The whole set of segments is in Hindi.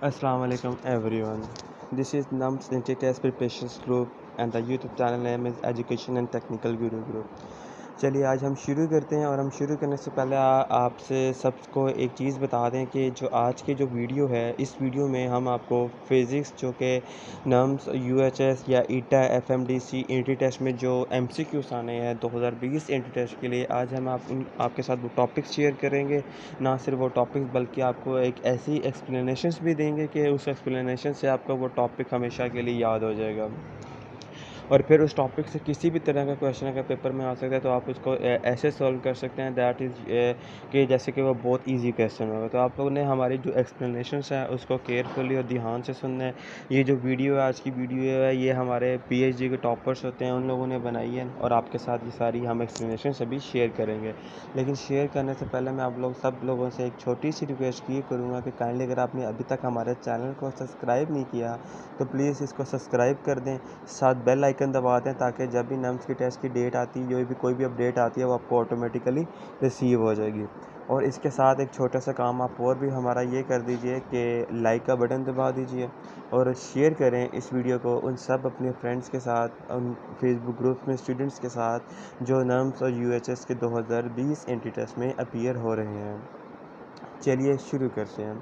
Assalamu alaikum everyone. This is NUMS Ninja Test Preparations Group and the YouTube channel name is Education and Technical Guru Group. चलिए आज हम शुरू करते हैं और हम शुरू करने से पहले आपसे सबको एक चीज़ बता दें कि जो आज की जो वीडियो है इस वीडियो में हम आपको फ़िज़िक्स जो कि नम्स यूएचएस या ईटा एफएमडीसी एंट्री टेस्ट में जो एमसीक्यूज़ आने हैं 2020 एंट्री टेस्ट के लिए आज हम आपके साथ वो टॉपिक्स शेयर करेंगे। ना सिर्फ वो टॉपिक्स बल्कि आपको एक ऐसी एक्सप्लेनेशंस भी देंगे कि उस एक्सप्लेनेशन से आपका वो टॉपिक हमेशा के लिए याद हो जाएगा और फिर उस टॉपिक से किसी भी तरह का क्वेश्चन अगर पेपर में आ सकता है तो आप उसको ऐसे सॉल्व कर सकते हैं दैट इज़ कि जैसे कि वो बहुत इजी क्वेश्चन होगा। तो आप लोगों ने हमारी जो एक्सप्लेनेशंस है उसको केयरफुली और ध्यान से सुनना है। ये जो वीडियो है आज की वीडियो है ये हमारे पीएचडी के टॉपर्स होते हैं उन लोगों ने बनाई है और आपके साथ ये सारी हम एक्सप्लेनेशन अभी शेयर करेंगे। लेकिन शेयर करने से पहले मैं आप लोग सब लोगों से एक छोटी सी रिक्वेस्ट ये करूँगा कि काइंडली अगर आपने अभी तक हमारे चैनल को सब्सक्राइब नहीं किया तो प्लीज़ इसको सब्सक्राइब कर दें, साथ बेल आइकन दबा दें ताकि जब भी नम्स की टेस्ट की डेट आती है जो भी कोई भी अपडेट आती है वो आपको ऑटोमेटिकली रिसीव हो जाएगी। और इसके साथ एक छोटा सा काम आप और भी हमारा ये कर दीजिए कि लाइक का बटन दबा दीजिए और शेयर करें इस वीडियो को उन सब अपने फ्रेंड्स के साथ, उन फेसबुक ग्रुप्स में स्टूडेंट्स के साथ जो नम्स और यूएचएस के 2020 एंट्री टेस्ट में अपीयर हो रहे हैं। चलिए शुरू करते हैं।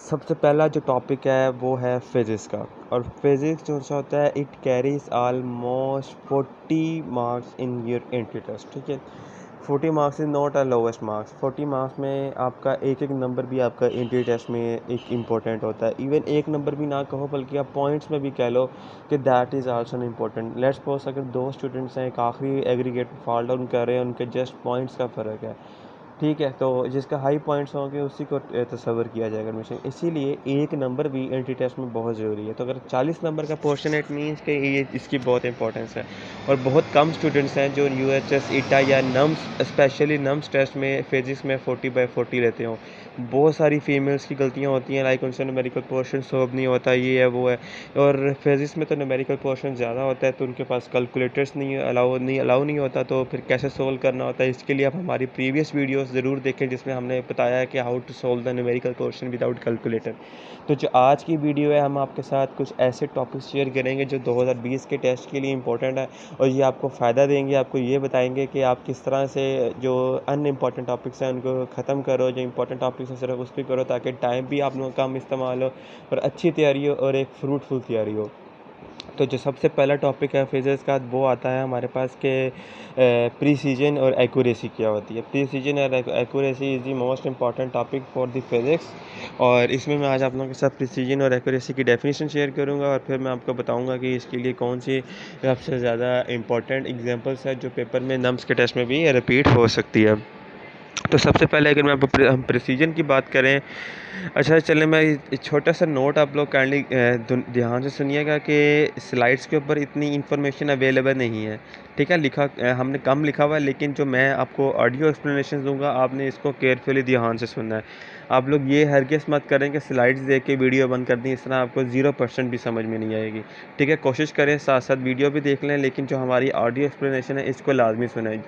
सबसे पहला जो टॉपिक है वो है फ़िज़िक्स का और फ़िज़िक्स जो सा होता है it carries almost 40 marks in your entry test. ठीक है, 40 marks is not a lowest marks. 40 marks में आपका एक एक नंबर भी आपका एंट्री टेस्ट में एक इम्पोर्टेंट होता है। इवन एक नंबर भी ना कहो बल्कि आप पॉइंट्स में भी कह लो कि that is also important. Let's suppose अगर दो स्टूडेंट्स हैं एक आखिरी एग्रीगेट में फॉल डाउन कर रहे हैं उनके जस्ट पॉइंट्स का फ़र्क है। ठीक है, तो जिसका हाई पॉइंट्स होंगे उसी को तसव्वुर किया जाएगा एडमिशन। इसीलिए एक नंबर भी एंट्री टेस्ट में बहुत ज़रूरी है। तो अगर 40 नंबर का पोर्शन है इट मीन्स कि ये इसकी बहुत इंपॉर्टेंस है और बहुत कम स्टूडेंट्स हैं जो यूएचएस ईटा या नम्स स्पेशली नम्स टेस्ट में फिजिक्स में 40/40 लेते हो। बहुत सारी फीमेल्स की गलतियाँ होती हैं लाइक उनसे न्यूमेरिकल पोर्शन सॉल्व नहीं होता, ये है वो है। और फिजिक्स में तो न्यूमेरिकल पोर्शन ज़्यादा होता है तो उनके पास कैलकुलेटर्स अलाउ नहीं होता, तो फिर कैसे सोल्व करना होता है। इसके लिए आप हमारी प्रीवियस वीडियोस ज़रूर देखें जिसमें हमने बताया है कि how to solve the numerical portion without calculator. तो जो आज की वीडियो है हम आपके साथ कुछ ऐसे टॉपिक्स शेयर करेंगे जो 2020 के टेस्ट के लिए इंपॉर्टेंट है और ये आपको फ़ायदा देंगे। आपको ये बताएंगे कि आप किस तरह से जो अनइम्पॉर्टेंट टॉपिक्स हैं उनको ख़त्म करो, जो इंपॉर्टेंट टॉपिक्स हैं सिर्फ उस पर करो ताकि टाइम भी आप लोगों का कम इस्तेमाल हो और अच्छी तैयारी हो और एक फ्रूटफुल तैयारी हो। तो जो सबसे पहला टॉपिक है फिज़िक्स का वो आता है हमारे पास के प्रिसीजन और एक्यूरेसी क्या होती है। प्रिसीजन और accuracy is the most important topic for the physics और इसमें मैं आज आप लोगों के साथ प्रिसीजन और एक्यूरेसी की डेफिनेशन शेयर करूंगा और फिर मैं आपको बताऊंगा कि इसके लिए कौन सी सबसे ज़्यादा इंपॉर्टेंट एग्जांपल्स है जो पेपर में नम्स के टेस्ट में भी रिपीट हो सकती है। तो सबसे पहले अगर हम प्रिसीजन की बात करें, अच्छा चलें मैं एक छोटा सा नोट आप लोग काइंडली ध्यान से सुनिएगा कि स्लाइड्स के ऊपर इतनी इन्फॉर्मेशन अवेलेबल नहीं है। ठीक है, हमने कम लिखा हुआ है लेकिन जो मैं आपको ऑडियो एक्सप्लेनेशन दूंगा आपने इसको केयरफुली ध्यान से सुनना है। आप लोग ये हरगिज़ मत करें कि स्लाइड्स देख के वीडियो बंद कर दें, इस तरह आपको 0% भी समझ में नहीं आएगी। ठीक है, कोशिश करें साथ साथ वीडियो भी देख लें लेकिन जो हमारी ऑडियो एक्सप्लेनेशन है इसको लाजमी सुनें।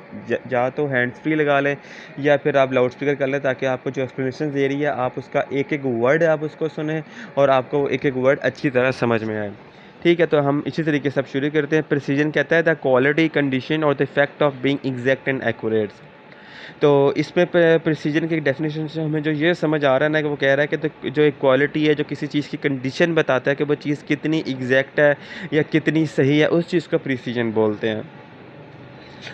या तो हैंड्स फ्री लगा लें या फिर आप लाउड स्पीकर कर लें ताकि आपको जो एक्सप्लेनेशन दे रही है आप उसका एक एक वर्ड आप उसको सुने और आपको एक एक वर्ड अच्छी तरह समझ में आए। ठीक है, तो हम इसी तरीके से अब शुरू करते हैं। प्रिसीजन कहता है द क्वालिटी कंडीशन और the effect of being exact and accurate. तो इसमें प्रिसीजन की डेफिनेशन से हमें जो ये समझ आ रहा है ना कि वो कह रहा है कि तो जो एक क्वालिटी है जो किसी चीज़ की कंडीशन बताता है कि वो चीज़ कितनी एग्जैक्ट है या कितनी सही है, उस चीज़ को प्रिसीजन बोलते हैं।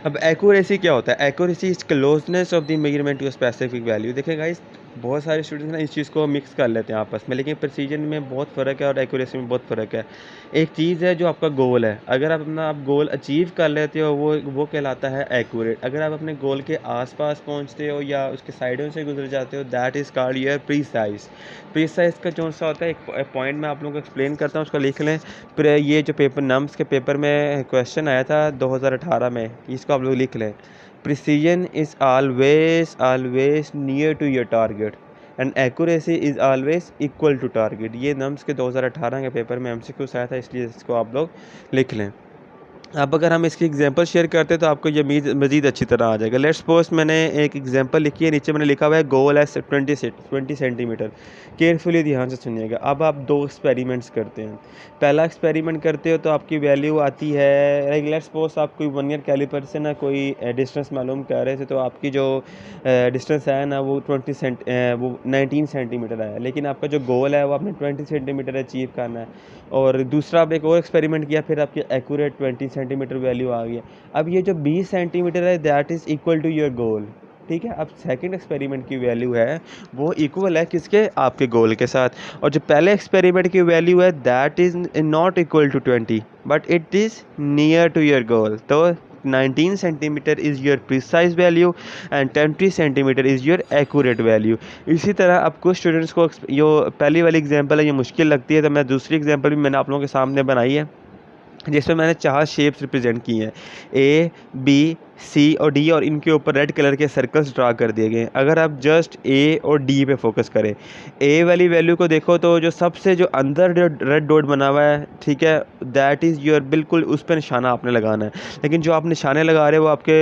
अब एक्यूरेसी क्या होता है? Accuracy is closeness of the measurement to specific value. देखिए गाइस, बहुत सारे स्टूडेंट्स ना इस चीज़ को मिक्स कर लेते हैं आपस में, लेकिन प्रिसीजन में बहुत फ़र्क है और एक्यूरेसी में बहुत फ़र्क है। एक चीज़ है जो आपका गोल है, अगर आप गोल अचीव कर लेते हो वो कहलाता है एक्यूरेट। अगर आप अपने गोल के आसपास पहुंचते हो या उसके साइडों से गुजर जाते हो that is called your precise. Precise का जो सा होता है एक पॉइंट मैं आप लोगों को एक्सप्लेन करता हूँ, उसको लिख लें। फिर ये जो पेपर नम्स के पेपर में क्वेश्चन आया था 2018 में, इसको आप लोग लिख लें। Precision is always near to your target and accuracy is always equal to target. ये नम्स के 2018 के पेपर में एमसीक्यूज आया था, इसलिए इसको आप लोग लिख लें। अब अगर हम इसकी एग्जांपल शेयर करते हैं तो आपको ये मज़ीद अच्छी तरह आ जाएगा। लेट्स सपोज मैंने एक एग्जांपल लिखी है, नीचे मैंने लिखा हुआ है गोल है 20 सेंटीमीटर। केयरफुली ध्यान से सुनिएगा। अब आप दो एक्सपेरिमेंट्स करते हैं। पहला एक्सपेरिमेंट करते हो तो आपकी वैल्यू आती है, लाइक लेट्स सपोज आप कोई 1 ईयर कैलिपर से ना कोई डिस्टेंस मालूम कर रहे थे, तो आपकी जो डिस्टेंस है ना वो 19 सेंटीमीटर है, लेकिन आपका जो गोल है वो आपने 20 सेंटीमीटर अचीव करना है। और दूसरा आप एक और एक्सपेरिमेंट किया, फिर आपकी एक्यूरेट 20 सेंटीमीटर वैल्यू आ गई है। अब ये जो 20 सेंटीमीटर है that is equal to your goal, ठीक है। अब सेकंड एक्सपेरिमेंट की वैल्यू है वो इक्वल है किसके, आपके गोल के साथ। और जो पहले एक्सपेरिमेंट की वैल्यू है that is not equal to 20 but it is near to your goal. तो 19 centimetre is your precise value and 20 centimetre is your accurate value. इसी तरह अब कुछ स्टूडेंट्स को जो पहली वाली एग्जांपल है ये मुश्किल लगती है, तो मैं दूसरी एग्जांपल भी मैंने आप लोगों के सामने बनाई है, जिसमें मैंने 4 शेप्स रिप्रेजेंट की हैं, ए बी सी और डी, और इनके ऊपर रेड कलर के सर्कल्स ड्रा कर दिए गए हैं। अगर आप जस्ट ए और डी पे फोकस करें, ए वाली वैल्यू को देखो तो जो सबसे जो अंदर जो रेड डॉट बना हुआ है, ठीक है, दैट इज़ योर, बिल्कुल उस पर निशाना आपने लगाना है। लेकिन जो आप निशाने लगा रहे हो वो आपके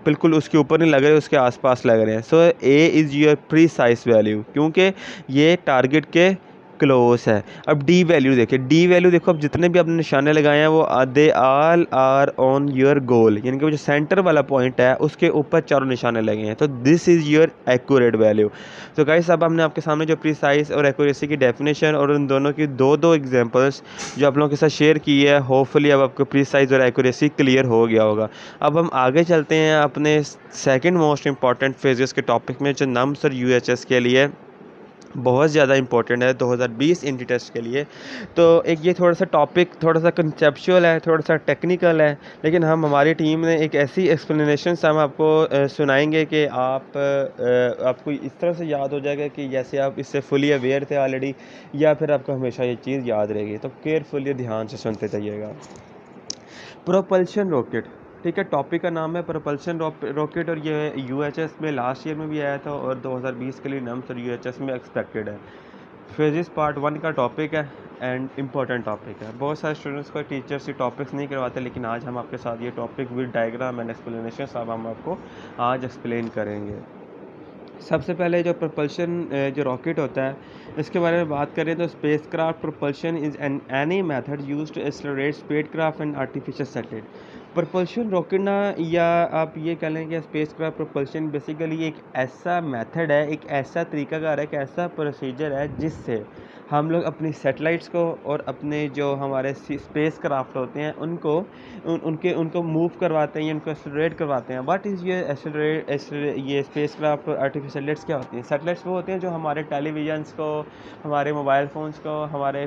बिल्कुल उसके ऊपर नहीं लग रहे, उसके आसपास लग रहे हैं। So A is your precise value, क्योंकि ये टारगेट के क्लोज है। अब डी वैल्यू देखिए, डी वैल्यू देखो, अब जितने भी आपने निशाने लगाए हैं वो they all are on your goal, यानी कि वो जो सेंटर वाला पॉइंट है उसके ऊपर चारों निशाने लगे हैं। तो this is your accurate value. तो गाइस अब हमने आपके सामने जो प्रीसाइज और एक्यूरेसी की डेफिनेशन और उन दोनों की दो एग्जांपल्स जो आप लोगों के साथ शेयर की है, होपफुली अब आपको प्रीसाइज और एक्यूरेसी क्लियर हो गया होगा। अब हम आगे चलते हैं अपने सेकेंड मोस्ट इंपॉर्टेंट फेजेस के टॉपिक में, जो नम्स और यूएचएस के लिए बहुत ज़्यादा इंपॉर्टेंट है 2020 एंट्री टेस्ट के लिए। तो एक ये थोड़ा सा टॉपिक थोड़ा सा कंसेप्चुअल है, थोड़ा सा टेक्निकल है, लेकिन हम हमारी टीम ने एक ऐसी एक्सप्लेनेशन हम आपको सुनाएंगे कि आपको इस तरह से याद हो जाएगा कि जैसे आप इससे फुली अवेयर थे ऑलरेडी, या फिर आपको हमेशा ये चीज़ याद रहेगी। तो केयरफुली ध्यान से सुनते जाइएगा। प्रोपल्शन रॉकेट, ठीक है, टॉपिक का नाम है प्रोपल्शन रॉकेट, और ये यूएचएस में लास्ट ईयर में भी आया था और 2020 के लिए नम्स और यूएचएस में एक्सपेक्टेड है। फिजिक्स पार्ट 1 का टॉपिक है एंड इम्पॉर्टेंट टॉपिक है। बहुत सारे स्टूडेंट्स को टीचर्स ये टॉपिक्स नहीं करवाते, लेकिन आज हम आपके साथ ये topic with diagram and explanation सब हम आपको आज एक्सप्लेन करेंगे। सबसे पहले जो प्रोपल्शन जो रॉकेट होता है इसके बारे में बात करें तो spacecraft propulsion is any method used to accelerate spacecraft and artificial satellite. Propulsion rocket ना, या आप ये कह लें कि स्पेसक्राफ्ट प्रोपल्शन बेसिकली एक ऐसा मेथड है, एक ऐसा तरीकाकार है, एक ऐसा प्रोसीजर है जिससे हम लोग अपनी सैटेलाइट्स को और अपने जो हमारे स्पेस क्राफ्ट होते हैं उनको उनको मूव करवाते हैं या उनको एक्सेलरेट करवाते हैं। व्हाट इज़ ये ये स्पेस क्राफ्ट और आर्टिफिशियल सैटेलाइट्स क्या होती हैं? सैटेलाइट्स वो होते हैं जो हमारे टेलीविजन्स को, हमारे मोबाइल फ़ोन्स को, हमारे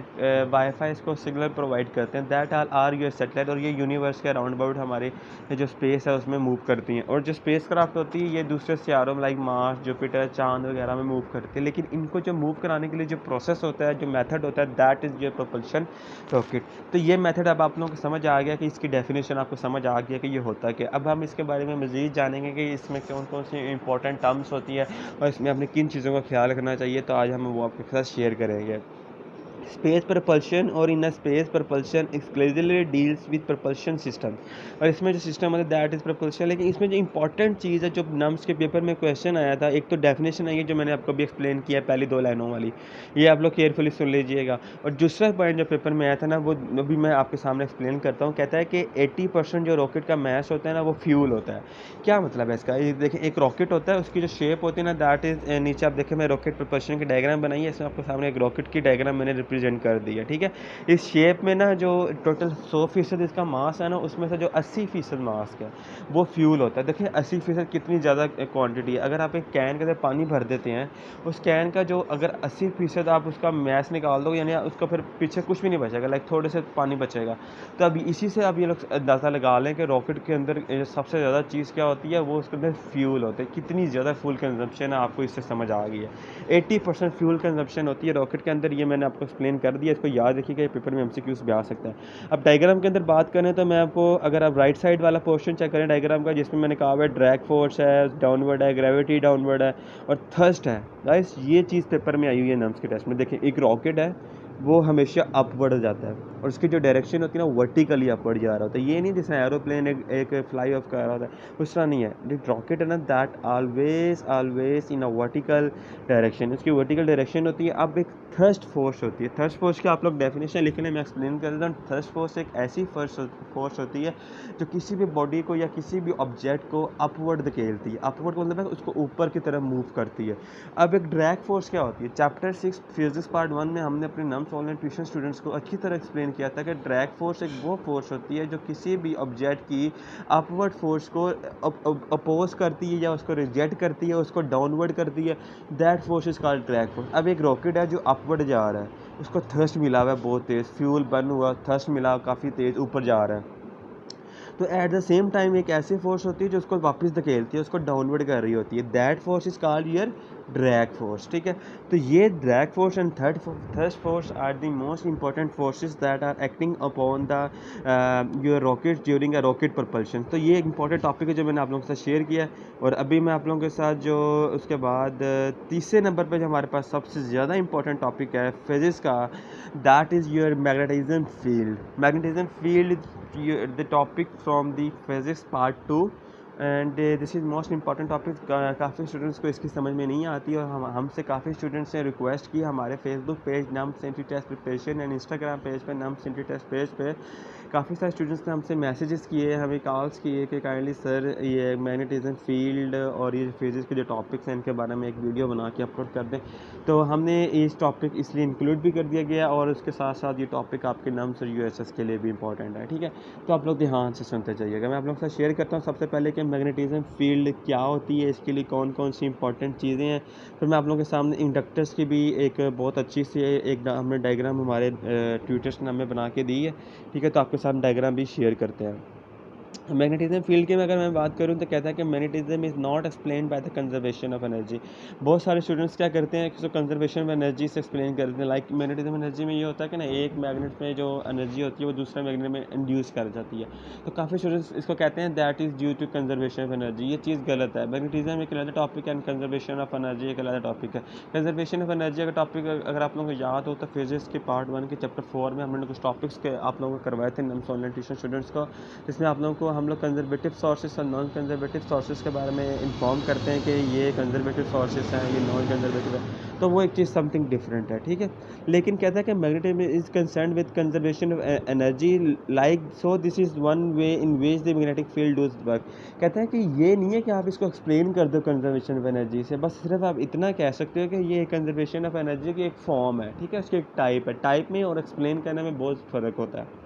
वाईफाई को सिग्नल प्रोवाइड करते हैं। दैट आर योर सैटेलाइट, और ये यूनिवर्स के अराउंड अबाउट हमारे जो स्पेस है उसमें मूव करती हैं। और जो स्पेस क्राफ्ट होती है ये दूसरे सियारों में लाइक मार्स, जुपिटर, चांद वगैरह में मूव करती है। लेकिन इनको जो मूव कराने के लिए जो प्रोसेस होता है, जो मेथड होता है, that is your propulsion rocket. तो ये मेथड अब आप लोगों को समझ आ गया कि इसकी डेफिनेशन आपको समझ आ गया कि ये होता क्या। अब हम इसके बारे में मज़ीद जानेंगे कि इसमें कौन कौन सी इंपॉर्टेंट टर्म्स होती है और इसमें अपने किन चीज़ों का ख्याल रखना चाहिए। तो आज हम वो आपके साथ शेयर करेंगे। स्पेस प्रपल्शन और in space propulsion exclusively deals with propulsion system, और इसमें जो सिस्टम होता है दैट इज़ प्रपल्शन। लेकिन इसमें जो इंपॉर्टेंट चीज़ है जो नम्स के पेपर में क्वेश्चन आया था, एक तो डेफिनेशन आई है जो मैंने आपको भी एक्सप्लेन किया है पहली 2 लाइनों वाली, ये आप लोग केयरफुली सुन लीजिएगा। और दूसरा पॉइंट जो पेपर में आया था ना वो अभी मैं आपके सामने एक्सप्लेन करता हूँ। कहता है कि 80% जो रॉकेट का मैस होता है ना वो फ्यूल होता है। क्या मतलब है इसका? ये देखें, एक रॉकेट होता है, उसकी जो शेप होती है ना दैट इज़, नीचे आप देखें मैं रॉकेट प्रपल्शन की डायग्राम बनाई है, इसमें आपके सामने एक रॉकेट की डायग्राम मैंने रिप्रेजेंट कर दी है, ठीक है। इस शेप में ना जो टोटल 100% इसका मास है ना, उसमें से जो 80% मास है वो फ्यूल होता है। देखिए 80% कितनी ज़्यादा क्वांटिटी है। अगर आप एक कैन के अंदर पानी भर देते हैं, उस कैन का जो अगर 80% आप उसका मैस निकाल दो, यानी उसका फिर पीछे कुछ भी नहीं बचेगा, लाइक थोड़े से पानी बचेगा। तो अब इसी से आप ये लोग अंदाज़ा लगा लें कि रॉकेट के अंदर सबसे ज़्यादा चीज़ क्या होती है, वो उसके अंदर फ्यूल होते हैं। कितनी ज़्यादा फ्यूल कंजम्पशन है आपको इससे समझ आ गई है। 80% फ्यूल कंजम्पशन होती है रॉकेट के अंदर, ये मैंने आपको एक्सप्लेन कर दिया, इसको याद रखिएगा, ये पेपर में एमसीक्यूज़ भी आ सकता है। अब डायग्राम के अंदर बात करें तो मैं आपको, अगर आप राइट साइड वाला पोर्शन चेक करें डायग्राम का, जिसमें मैंने कहा हुआ है ड्रैग फोर्स है, डाउनवर्ड है, ग्रेविटी डाउनवर्ड है और थर्स्ट है। गाइस ये चीज़ पेपर में आई हुई है नम्स के टेस्ट में। देखिए एक रॉकेट है वो हमेशा अपवर्ड जाता है, और उसकी जो डायरेक्शन होती है ना वर्टिकली अपवर्ड जा रहा होता है। ये नहीं जैसे एरोप्लेन एक फ्लाई ऑफ कर रहा होता है, उस तरह नहीं है। जो रॉकेट है ना that always in a vertical direction, उसकी वर्टिकल डायरेक्शन होती है। अब एक थ्रस्ट फोर्स होती है, थ्रस्ट फोर्स की आप लोग डेफिनेशन लिख लें, मैं एक्सप्लेन कर देता हूँ। थ्रस्ट फोर्स एक ऐसी फोर्स होती है जो किसी भी बॉडी को या किसी भी ऑब्जेक्ट को अपवर्ड धकेलती है। अपवर्ड मतलब है उसको ऊपर की तरफ मूव करती है। अब एक ड्रैग फोर्स क्या होती है, चैप्टर 6 फिजिक्स पार्ट 1 में हमने अपने नम्स ऑनलाइन ट्यूशन स्टूडेंट्स को अच्छी तरह एक्सप्लेन किया था कि ड्रैग फोर्स एक वो फोर्स होती है जो किसी भी ऑब्जेक्ट की अपवर्ड फोर्स को अपोज करती है या उसको रिजेक्ट करती है, उसको डाउनवर्ड करती है। That force is called drag force. अब एक रॉकेट है जो अपवर्ड जा रहा है, उसको थ्रस्ट मिला हुआ है बहुत तेज़, फ्यूल बर्न हुआ, थ्रस्ट मिला काफ़ी तेज़ ऊपर जा रहा है। तो एट द सेम टाइम एक ऐसी फोर्स होती है जो उसको वापस धकेलती है, उसको डाउनवर्ड कर रही होती है। That force is called your drag force, ठीक है। तो ये drag force and thrust force are the most important forces that are acting upon the your rocket during a rocket propulsion. तो ये एक इंपॉर्टेंट टॉपिक है जो मैंने आप लोगों के साथ शेयर किया है। और अभी मैं आप लोगों के साथ जो उसके बाद तीसरे नंबर पर जो हमारे पास सबसे ज़्यादा इंपॉर्टेंट टॉपिक है फिजिक्स का, that is your magnetism field. Magnetism field the topic from the physics part 2 and this is most important topic. काफ़ी स्टूडेंट्स को इसकी समझ में नहीं आती और हमसे काफ़ी स्टूडेंट्स ने रिक्वेस्ट की हमारे फेसबुक पेज नाम sentry test preparation and Instagram page पे नाम सेंट्री टेस्ट पेज पे काफ़ी सारे स्टूडेंट्स ने हमसे मैसेजेस किए, हमें कॉल्स किए कि काइंडली सर ये मैग्नेटिज्म फील्ड और ये फिजिक्स के जो टॉपिक्स हैं इनके बारे में एक वीडियो बना के अपलोड कर दें। तो हमने इस टॉपिक इसलिए इंक्लूड भी कर दिया गया और उसके साथ साथ ये टॉपिक आपके नम्स और यूएसएस के लिए भी इंपॉर्टेंट है, ठीक है। तो आप लोग ध्यान से सुनते जाइएगा। मैं आप लोगों के साथ शेयर करता हूँ सबसे पहले कि मैग्नेटिज्म फील्ड क्या होती है, इसके लिए कौन कौन सी इंपॉर्टेंट चीज़ें हैं। फिर मैं आप लोगों के सामने इंडक्टर्स की भी एक बहुत अच्छी सी एक हमने डायग्राम हमारे ट्यूटर्स ने हमें बना के दी है, ठीक है। तो आपके साथ डायग्राम भी शेयर करते हैं। मैग्नेटिज्म फील्ड की अगर मैं बात करूं तो कहता है कि magnetism is not explain by the conservation of energy. बहुत सारे स्टूडेंट्स क्या करते हैं कि उसको कंजर्वेशन ऑफ एनर्जी से एक्सप्लेन करते हैं। लाइक मैग्नेटिज्म एनर्जी में ये होता है कि ना एक मैग्नेट में जो एनर्जी होती है वो दूसरे मैग्नेट में इंड्यूस कर जाती है। तो काफ़ी स्टूडेंट्स इसको कहते हैं that is due to conservation of energy. ये चीज़ गलत है। मैग्नेटिज्म एक अलग टॉपिक है एंड कंजर्वेशन ऑफ एनर्जी एक अलग टॉपिक है। कंजर्वेशन ऑफ एनर्जी का टॉपिक अगर आप लोगों को याद हो तो फिजिक्स के पार्ट 1 के चैप्टर 4 में हमने कुछ टॉपिक्स के आप लोगों को करवाए थे नम्स ऑनलाइन ट्यूशन स्टूडेंट्स को, जिसमें आप लोगों को हम लोग कंजर्वेटिव सोर्सेस और नॉन कंजर्वेटिव सोर्सेस के बारे में इन्फॉर्म करते हैं कि ये कंजर्वेटिव सोर्सेस हैं, ये नॉन कंजर्वेटिव है। तो वो एक चीज़ समथिंग डिफरेंट है, ठीक है। लेकिन कहता है कि magnetism is concern with conservation of energy like so this is one way in which the magnetic field does work. कहता है कि ये नहीं है कि आप इसको एक्सप्लेन कर दो कंजर्वेशन ऑफ एनर्जी से, बस सिर्फ आप इतना कह सकते हो कि ये कंजर्वेशन ऑफ एनर्जी की एक फॉर्म है, ठीक है। उसकी एक टाइप है, टाइप में और एक्सप्लेन करने में बहुत फ़र्क होता है।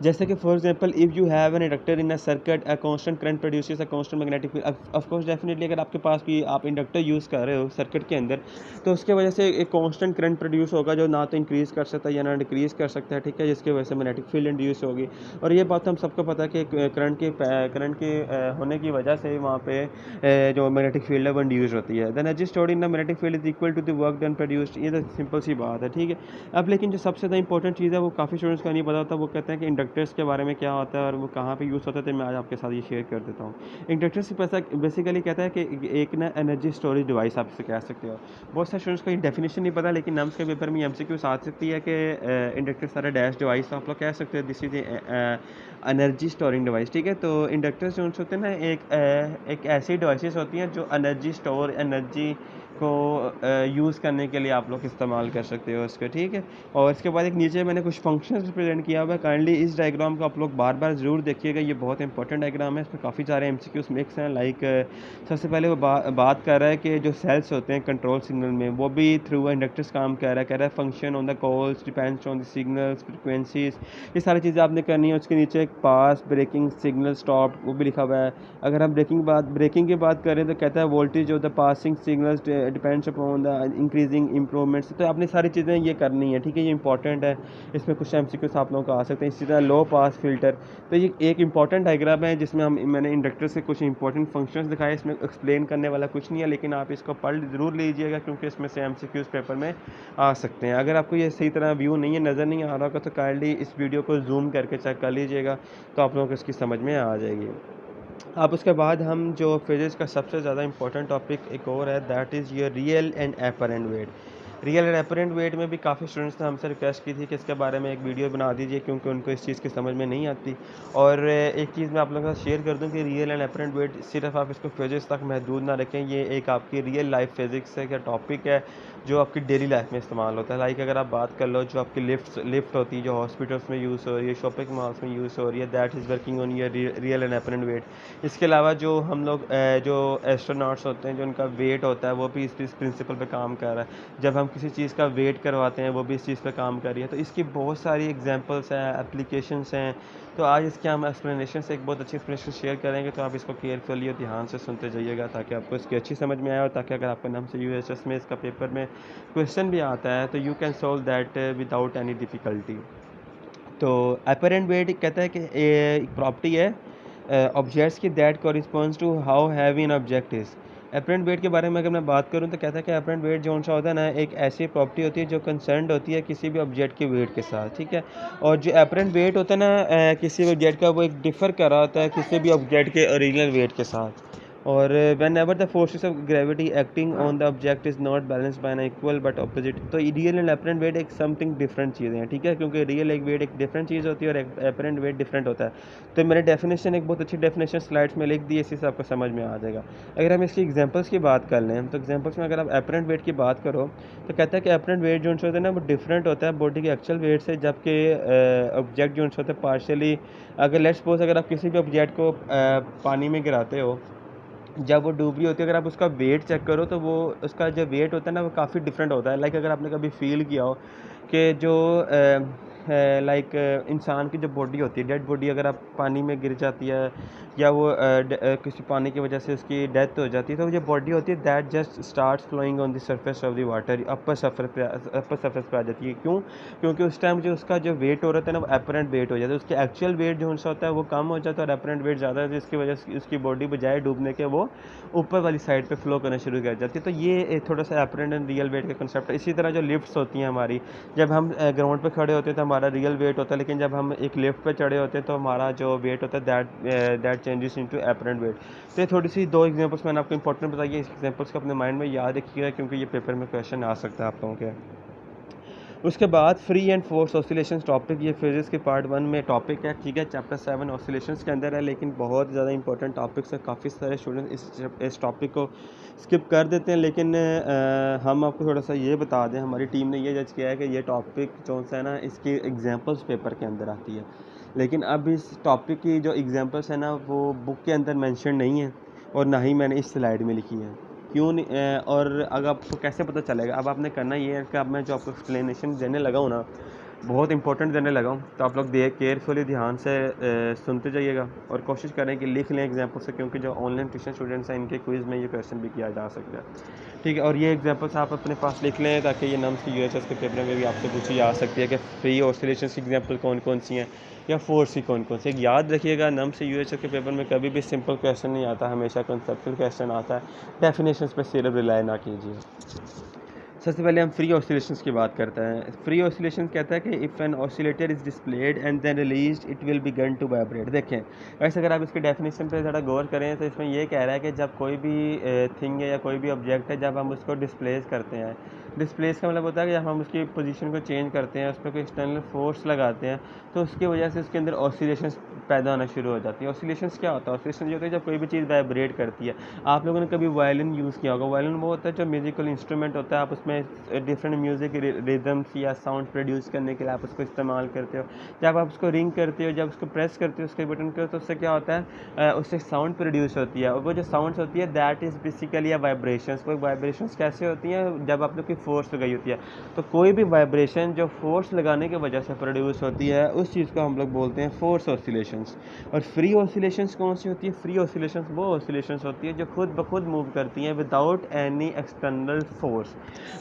जैसे कि for example if you have an inductor in a circuit a constant current produces a constant magnetic field. Of course definitely अगर आपके पास भी आप इंडक्टर यूज़ कर रहे हो सर्किट के अंदर, तो उसके वजह से एक कांस्टेंट करंट प्रोड्यूस होगा जो ना तो इंक्रीज़ कर सकता है या ना डिक्रीज़ कर सकता है, ठीक है, जिसकी वजह से मैग्नेटिक फील्ड इंड्यूस होगी। और ये बात हम सबको पता है कि करंट के होने की वजह से वहाँ पे जो मैग्नेटिक फील्ड है वो इंड्यूस होती है। The energy stored in the magnetic field is equal to the work done produced. ये तो सिंपल सी बात है, ठीक है। अब लेकिन जो सबसे ज़्यादा इंपॉर्टेंट चीज़ है वो काफ़ी स्टूडेंट्स को नहीं पता होता। वो कहते हैं कि इंडक्टर्स के बारे में क्या होता है और वो कहाँ पे यूज़ होता है, तो मैं आज आपके साथ ये शेयर कर देता हूँ। इंडक्टर्स बेसिकली कहता है कि एक ना एनर्जी स्टोरेज डिवाइस आप इसे कह सकते हो। बहुत सारे स्टूडेंट्स को ये डेफिनेशन नहीं पता, लेकिन नम्स के पेपर में एमसीक्यूज आ सकती है कि इंडक्टर सारा डैश डिवाइस, तो आप लोग कह सकते हो this is energy storing device, ठीक है। तो इंडक्टर्स जो होते हैं ना एक ऐसी डिवाइसेस होती हैं जो एनर्जी स्टोर एनर्जी को यूज़ करने के लिए आप लोग इस्तेमाल कर सकते हो उसको, ठीक है। और इसके बाद एक नीचे मैंने कुछ फंक्शंस रिप्रेजेंट किया हुआ है। काइंडली इस डायग्राम को आप लोग बार बार ज़रूर देखिएगा, ये बहुत इंपॉर्टेंट डायग्राम है। इसमें काफ़ी सारे एमसीक्यूज मिक्स हैं। लाइक सबसे पहले वो बात कर रहा है कि जो सेल्स होते हैं कंट्रोल सिग्नल में वो भी थ्रू इंडक्टर्स काम कह रहा है function on the calls depends on the signals frequencies. ये सारी चीज़ें आपने करनी है। उसके नीचे एक पास ब्रेकिंग सिग्नल स्टॉप वो भी लिखा हुआ है। अगर हम ब्रेकिंग की बात करें तो कहता है voltage of the passing signals depends upon the increasing improvements. तो आपने सारी चीज़ें ये करनी है, ठीक है, ये इंपॉर्टेंट है। इसमें कुछ एमसीक्यूज आप लोगों को आ सकते हैं। इसी तरह लो पास फिल्टर, तो ये एक इंपॉर्टेंट डायग्राम है जिसमें मैंने इंडक्टर से कुछ इंपॉर्टेंट फंक्शंस दिखाए। इसमें एक्सप्लेन करने वाला कुछ नहीं है, लेकिन आप इसको पढ़ ज़रूर लीजिएगा क्योंकि इसमें से एमसीक्यूज पेपर में आ सकते हैं। अगर आपको ये सही तरह व्यू नहीं है, नज़र नहीं आ रहा होगा, तो काइंडली इस वीडियो को जूम करके चेक कर लीजिएगा, तो आप लोगों को इसकी समझ में आ जाएगी। अब उसके बाद हम जो फिजिक्स का सबसे ज़्यादा इंपॉर्टेंट टॉपिक एक और है, that is your real and apparent wait. Real and apparent wait में भी काफ़ी स्टूडेंट्स ने हमसे रिक्वेस्ट की थी कि इसके बारे में एक वीडियो बना दीजिए, क्योंकि उनको इस चीज़ की समझ में नहीं आती। और एक चीज़ मैं आप लोगों के साथ शेयर कर दूं कि रियल एंड एपरेंट वेट सिर्फ आप इसको फिजिक्स तक महदूद ना रखें, ये एक आपकी रियल लाइफ फिजिक्स है, का टॉपिक है जो आपकी डेली लाइफ में इस्तेमाल होता है। लाइक अगर आप बात कर लो, जो आपकी लिफ्ट होती है, जो हॉस्पिटल्स में यूज़ हो रही है, शॉपिंग मॉल्स में यूज़ हो रही है, that is working on your real and apparent wait. इसके अलावा जो हम लोग जो एस्ट्रोनॉट्स होते हैं, जो उनका वेट होता है, वो भी इस प्रिंसिपल पे काम कर रहा है। जब हम किसी चीज़ का वेट करवाते हैं, वो भी इस चीज़ पे काम कर रही है। तो इसकी बहुत सारी एग्जांपल्स हैं, एप्लीकेशंस हैं। तो आज इसके हम एक्सप्लेनेशन से एक बहुत अच्छी एक्सप्लेनेशन शेयर करेंगे, तो आप इसको केयरफुली और ध्यान से सुनते जाइएगा, ताकि आपको इसकी अच्छी समझ में आए, और ताकि अगर आपके नाम से यूएचएस में इसका पेपर में क्वेश्चन भी आता है तो you can solve that without any difficulty. तो अपरेंट वेट कहता है कि एक प्रॉपर्टी है ऑब्जेक्ट्स की that corresponds to how heavy an object is. Apparent weight के बारे में अगर मैं बात करूं तो कहता है कि अपरेंट वेट जो सा होता है ना, एक ऐसी प्रॉपर्टी होती है जो कंसर्न्ड होती है किसी भी ऑब्जेक्ट के वेट के साथ, ठीक है। और जो अपरेंट वेट होता है ना किसी भी ऑब्जेक्ट का, वो एक डिफ़र कर रहा होता है किसी भी ऑब्जेक्ट के ओरिजिनल वेट के साथ। और whenever the forces of gravity acting on the object is not balanced by an equal but opposite. तो रियल एंड अपरेंट वेट एक समथिंग डिफरेंट चीज़ें हैं, ठीक है, क्योंकि रियल एक वेट एक डिफरेंट चीज़ होती है और अपरेंट वेट डिफरेंट होता है। तो मैंने डेफिनेशन एक बहुत अच्छी डेफिनेशन स्लाइड्स में लिख दी है, इसी से आपको समझ में आ जाएगा। अगर हम इसकी एग्जांपल्स की बात कर लें, तो एग्जांपल्स में अगर आप अपरेंट वेट की बात करो तो कहता है कि अपरेंट वेट जो होता है ना, वो डिफरेंट होता है बॉडी के एक्चुअल वेट से, जबकि ऑब्जेक्ट जो होता है पार्शियली, अगर लेट्स सपोज अगर आप किसी भी ऑब्जेक्ट को पानी में गिराते हो, जब वो डूब रही होती है, अगर आप उसका वेट चेक करो तो वो उसका जो वेट होता है ना, वो काफ़ी डिफरेंट होता है। लाइक अगर आपने कभी फील किया हो कि जो लाइक इंसान की जो बॉडी होती है, डेड बॉडी, अगर आप पानी में गिर जाती है या वो किसी पानी की वजह से उसकी डेथ हो जाती है, तो जो बॉडी होती है that just start flowing on the surface of the water, upper surface पे आ जाती है। क्यों? क्योंकि उस टाइम जो उसका जो वेट हो रहा था ना, वो अपरेंट वेट हो जाता है, उसके एक्चुअल वेट जो सा होता है वो कम हो जाता है और अपरेंट वेट ज़्यादा है, जिसकी वजह से उसकी बॉडी बजाय डूबने के वो ऊपर वाली साइड पे फ्लो करना शुरू कर जाती है। तो ये एक थोड़ा सा अपरेंट एंड रियल वेट का कंसेप्ट है। इसी तरह जो लिफ्ट्स होती हैं हमारी, जब हम ग्राउंड पे खड़े होते हैं तो हमारा रियल वेट होता है, लेकिन जब हम एक लिफ्ट पे चढ़े होते हैं तो हमारा जो वेट होता है that changes into apparent wait. तो ये थोड़ी सी दो एग्जांपल्स मैंने आपको इंपॉर्टेंट बताई है, इस एग्जांपल्स को अपने माइंड में याद रखिएगा, क्योंकि ये पेपर में क्वेश्चन आ सकता है आप लोगों के। उसके बाद free and force oscillations topic, ये फिजिक्स के पार्ट 1 में टॉपिक है, ठीक है, चैप्टर 7 ऑसिलेशंस के अंदर है, लेकिन बहुत ज़्यादा इंपॉर्टेंट टॉपिक्स है। काफ़ी सारे स्टूडेंट इस टॉपिक को स्किप कर देते हैं, लेकिन हम आपको थोड़ा सा ये बता दें, हमारी टीम ने ये जज किया है कि ये टॉपिक जो है ना, इसकी एग्जांपल्स पेपर के अंदर आती है, लेकिन अब इस टॉपिक की जो एग्जांपल्स है ना, वो बुक के अंदर मेंशन नहीं है और ना ही मैंने इस स्लाइड में लिखी है। क्यों नहीं और अगर आपको कैसे पता चलेगा, अब आपने करना ये है कि अब मैं जो आपको एक्सप्लेनेशन देने लगा हूँ ना, बहुत इंपॉर्टेंट देने लगा हूँ, तो आप लोग केयरफुली ध्यान से सुनते जाइएगा और कोशिश करें कि लिख लें एग्जाम्पल से, क्योंकि जो ऑनलाइन ट्यूशन स्टूडेंट्स हैं इनके क्विज़ में ये क्वेश्चन भी किया जा सकता है, ठीक है। और ये एग्जाम्पल्स आप अपने पास लिख लें, ताकि ये नम्स की यूएचएस के पेपर में भी आपसे पूछी जा सकती है कि फ्री ऑसिलेशंस की एग्जाम्पल कौन कौन सी हैं या फोर्स की कौन कौन सी। एक याद रखिएगा, नम्स से यूएचएस के पेपर में कभी भी सिंपल क्वेश्चन नहीं आता, हमेशा कंसेप्चुअल क्वेश्चन आता है। डेफिनेशंस पे सिर्फ रिलाई ना कीजिए। सबसे पहले हम फ्री ऑसिलेशंस की बात करते हैं। फ्री ऑसिलेशन कहता है कि if an oscillator is displaced and then released it will begin to vibrate. देखें, वैसे अगर आप इसके डेफिनेशन पे ज़रा गौर करें तो इसमें ये कह रहा है कि जब कोई भी थिंग है या कोई भी ऑब्जेक्ट है, जब हम उसको डिस्प्लेस करते हैं, डिस्प्लेस का मतलब होता है कि जब हम उसकी पोजीशन को चेंज करते हैं, उस पर कोई एक्सटर्नल फोर्स लगाते हैं, तो उसकी वजह से उसके अंदर ऑसिलेशंस पैदा होना शुरू हो जाती है। ऑसिलेशंस क्या होता है? ऑसिलेशन जो होता है जब कोई भी चीज़ वाइब्रेट करती है। आप लोगों ने कभी वायलिन यूज़ किया होगा। वायलिन वो होता है जो म्यूज़िकल इंस्ट्रूमेंट होता है, आप उसमें डिफरेंट म्यूज़िक रिदम्स या साउंड प्रोड्यूस करने के लिए आप उसको इस्तेमाल करते हो। जब आप उसको रिंग करते हो, जब उसको प्रेस करते हो, उसके बटन को, तो उससे क्या होता है, उससे साउंड प्रोड्यूस होती है, और वो जो साउंड्स होती है that is basically a vibrations. वो वाइब्रेशंस कैसे होती हैं? जब आप लोग की फोर्स लगाई होती है। तो कोई भी वाइब्रेशन जो फोर्स लगाने की वजह से प्रोड्यूस होती है, उस चीज़ को हम लोग बोलते हैं फोर्स ऑसिलेशंस। और फ्री ऑसिलेशंस कौन सी होती है? फ्री ऑसिलेशंस वो ऑसिलेशंस होती है जो खुद ब खुद मूव करती हैं विदाउट एनी एक्सटर्नल फोर्स।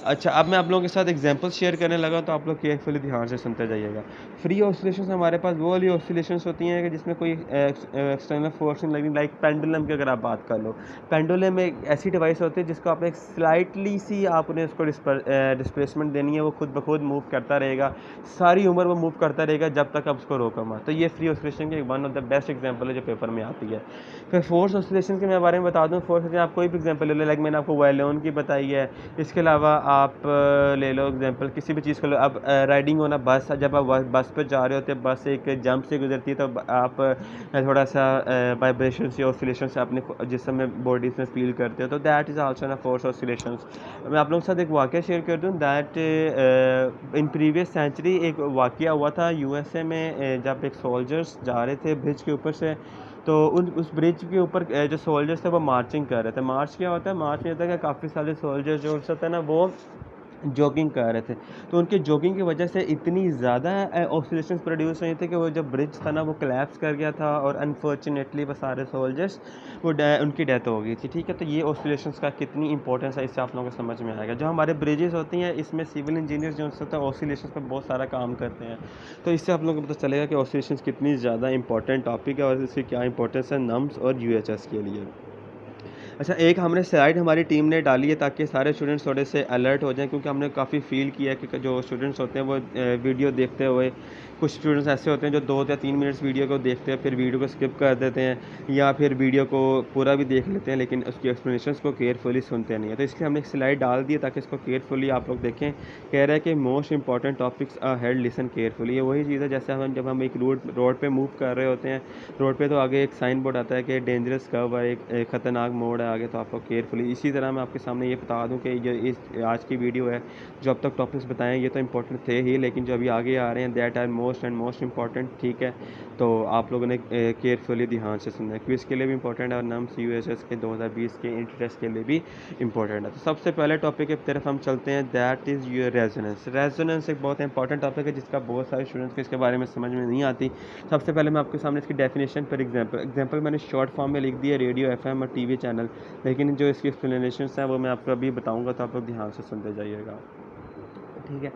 अच्छा, अब मैं आप लोगों के साथ एग्जांपल शेयर करने लगा, तो आप लोग केयरफुली ध्यान से सुनते जाइएगा। फ्री ऑसिलेशंस हमारे पास वो वाली ऑसिलेशंस होती हैं कि जिसमें कोई एक्सटर्नल फोर्स नहीं लगी। लाइक पेंडुलम की अगर आप बात कर लो, पेंडुलम एक ऐसी डिवाइस होती है जिसको आपने एक स्लाइटली सी आपने उसको डिस्प्लेसमेंट देनी है, वो खुद ब खुद मूव करता रहेगा, सारी उम्र वो मूव करता रहेगा जब तक आप उसको रोको मत। तो ये फ्री ऑसिलेशन की एक one of the best example है जो पेपर में आती है। फिर फोर्स ऑसिलेशन के मैं बारे में बता दूं, फोर्स ऑसिलेशन आप कोई भी एग्जांपल ले लो, लाइक मैंने आपको वायलोन की बताई है। इसके अलावा आप ले लो एग्जांपल किसी भी चीज़ को लो। अब राइडिंग होना बस, जब आप बस पर जा रहे होते हैं, बस एक जंप से गुजरती है, तो आप थोड़ा सा वाइब्रेशन से ऑसिलेशन से अपने जिस्म में बॉडी में फील करते हो, तो दैट इज़ आल्सो ना फोर्स ऑसिलेशन। मैं आप लोगों के साथ एक वाक़या शेयर कर दूं दैट इन प्रीवियस सेंचुरी एक वाक़या हुआ था यूएसए में, जब एक सोल्जर्स जा रहे थे ब्रिज के ऊपर से, तो उस ब्रिज के ऊपर जो सोल्जर्स थे वो मार्चिंग कर रहे थे। मार्च क्या होता है, मार्च में होता है कि काफ़ी सारे सोल्जर्स जो होते हैं ना वो जॉगिंग कर रहे थे। तो उनके जॉगिंग की वजह से इतनी ज़्यादा ऑसिलेशंस प्रोड्यूस हुए थे कि वो जो ब्रिज था ना वो कोलैप्स कर गया था, और अनफॉर्चुनेटली वो सारे सोल्जर्स उनकी डेथ हो गई थी। ठीक है, तो ये ऑसिलेशंस का कितनी इंपॉर्टेंस है इससे आप लोगों को समझ में आएगा। जो हमारे ब्रिजेस होती हैं इसमें सिविल इंजीनियर्स जो होते हैं ऑसिलेशंस पर बहुत सारा काम करते हैं, तो इससे आप लोगों को पता चलेगा कि ऑसिलेशंस कितनी ज़्यादा इंपॉर्टेंट टॉपिक है और इसकी क्या इंपॉर्टेंस है नम्स और यूएचएस के लिए। अच्छा, एक हमने स्लाइड हमारी टीम ने डाली है ताकि सारे स्टूडेंट्स थोड़े से अलर्ट हो जाएं, क्योंकि हमने काफ़ी फील किया है कि जो स्टूडेंट्स होते हैं वो वीडियो देखते हुए, कुछ स्टूडेंट्स ऐसे होते हैं जो 2 या 3 मिनट्स वीडियो को देखते हैं, फिर वीडियो को स्किप कर देते हैं, या फिर वीडियो को पूरा भी देख लेते हैं लेकिन उसकी एक्सप्लेनेशंस को केयरफुली सुनते नहीं है। तो इसलिए हमने एक स्लाइड डाल दी है ताकि इसको केयरफुली आप लोग देखें। कह रहा है कि most important topics are head, listen carefully. ये वही चीज़ है जैसे जब हम एक रोड पे मूव कर रहे होते हैं, रोड पे तो आगे एक साइन बोर्ड आता है कि डेंजरस कर्व है, एक ख़तरनाक मोड़ है आगे, तो आप लोग केयरफुली। इसी तरह मैं आपके सामने ये बता दूं कि ये इस आज की वीडियो है, जो अब तक टॉपिक्स बताएं ये तो इंपॉर्टेंट थे ही, लेकिन जो अभी आगे आ रहे हैं दैट आर मोस्ट इंपॉर्टेंट। ठीक है, तो आप लोगों ने केयरफुली ध्यान से सुनना है। क्विज़ के लिए भी इंपॉर्टेंट है और नम्स यूएचएस के 2020 के इंटर टेस्ट के लिए भी इंपॉर्टेंट है। तो सबसे पहले टॉपिक की तरफ हम चलते हैं, that is your resonance. Resonance एक बहुत इंपॉर्टेंट टॉपिक है जिसका बहुत सारे स्टूडेंट्स को इसके बारे में समझ में नहीं आती। सबसे पहले मैं आपके सामने इसकी डेफिनेशन पर एग्जांपल मैंने शॉर्ट फॉर्म में लिख दी है, रेडियो एफएम और टीवी चैनल, लेकिन जो इसकी एक्सप्लेनेशन है वो मैं आपको अभी बताऊंगा, तो आप लोग ध्यान से सुनते जाइएगा। ठीक है,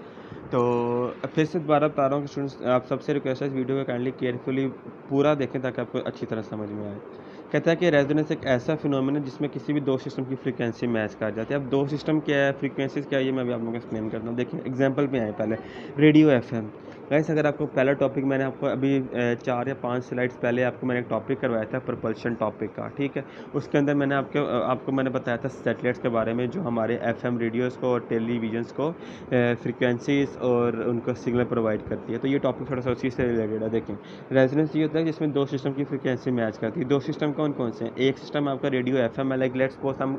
तो फिर से दोबारा बता रहा हूँ कि स्टूडेंट्स आप सबसे रिक्वेस्ट है इस वीडियो को काइंडली केयरफुली पूरा देखें ताकि आपको अच्छी तरह समझ में आए। कहता है कि रेजोनेंस एक ऐसा फिनोमेना है जिसमें किसी भी 2 सिस्टम की फ्रीक्वेंसी मैच कर जाती है। अब 2 सिस्टम क्या है, फ्रीक्वेंसीज क्या है, ये मैं अभी आप लोगों को एक्सप्लेन करता हूँ। देखिए एग्जांपल पे आए पहले रेडियो एफएम। गाइस अगर आपको पहला टॉपिक मैंने आपको अभी 4 या 5 स्लाइड्स पहले आपको मैंने एक टॉपिक करवाया था प्रपल्शन टॉपिक का। ठीक है, उसके अंदर मैंने आपको मैंने बताया था सैटेलाइट्स के बारे में जो हमारे एफएम रेडियोज़ को और टेलीविजन्स को फ्रीक्वेंसीज और उनको सिग्नल प्रोवाइड करती है। तो ये टॉपिक थोड़ा सा उसी से रिलेटेड है। देखें रेजोनेंस ये होता है जिसमें 2 सिस्टम की फ्रीक्वेंसी मैच करती है। 2 सिस्टम कौन कौन से हैं? एक सिस्टम आपका रेडियो एफएम है, लाइक लेट्स सपोज हम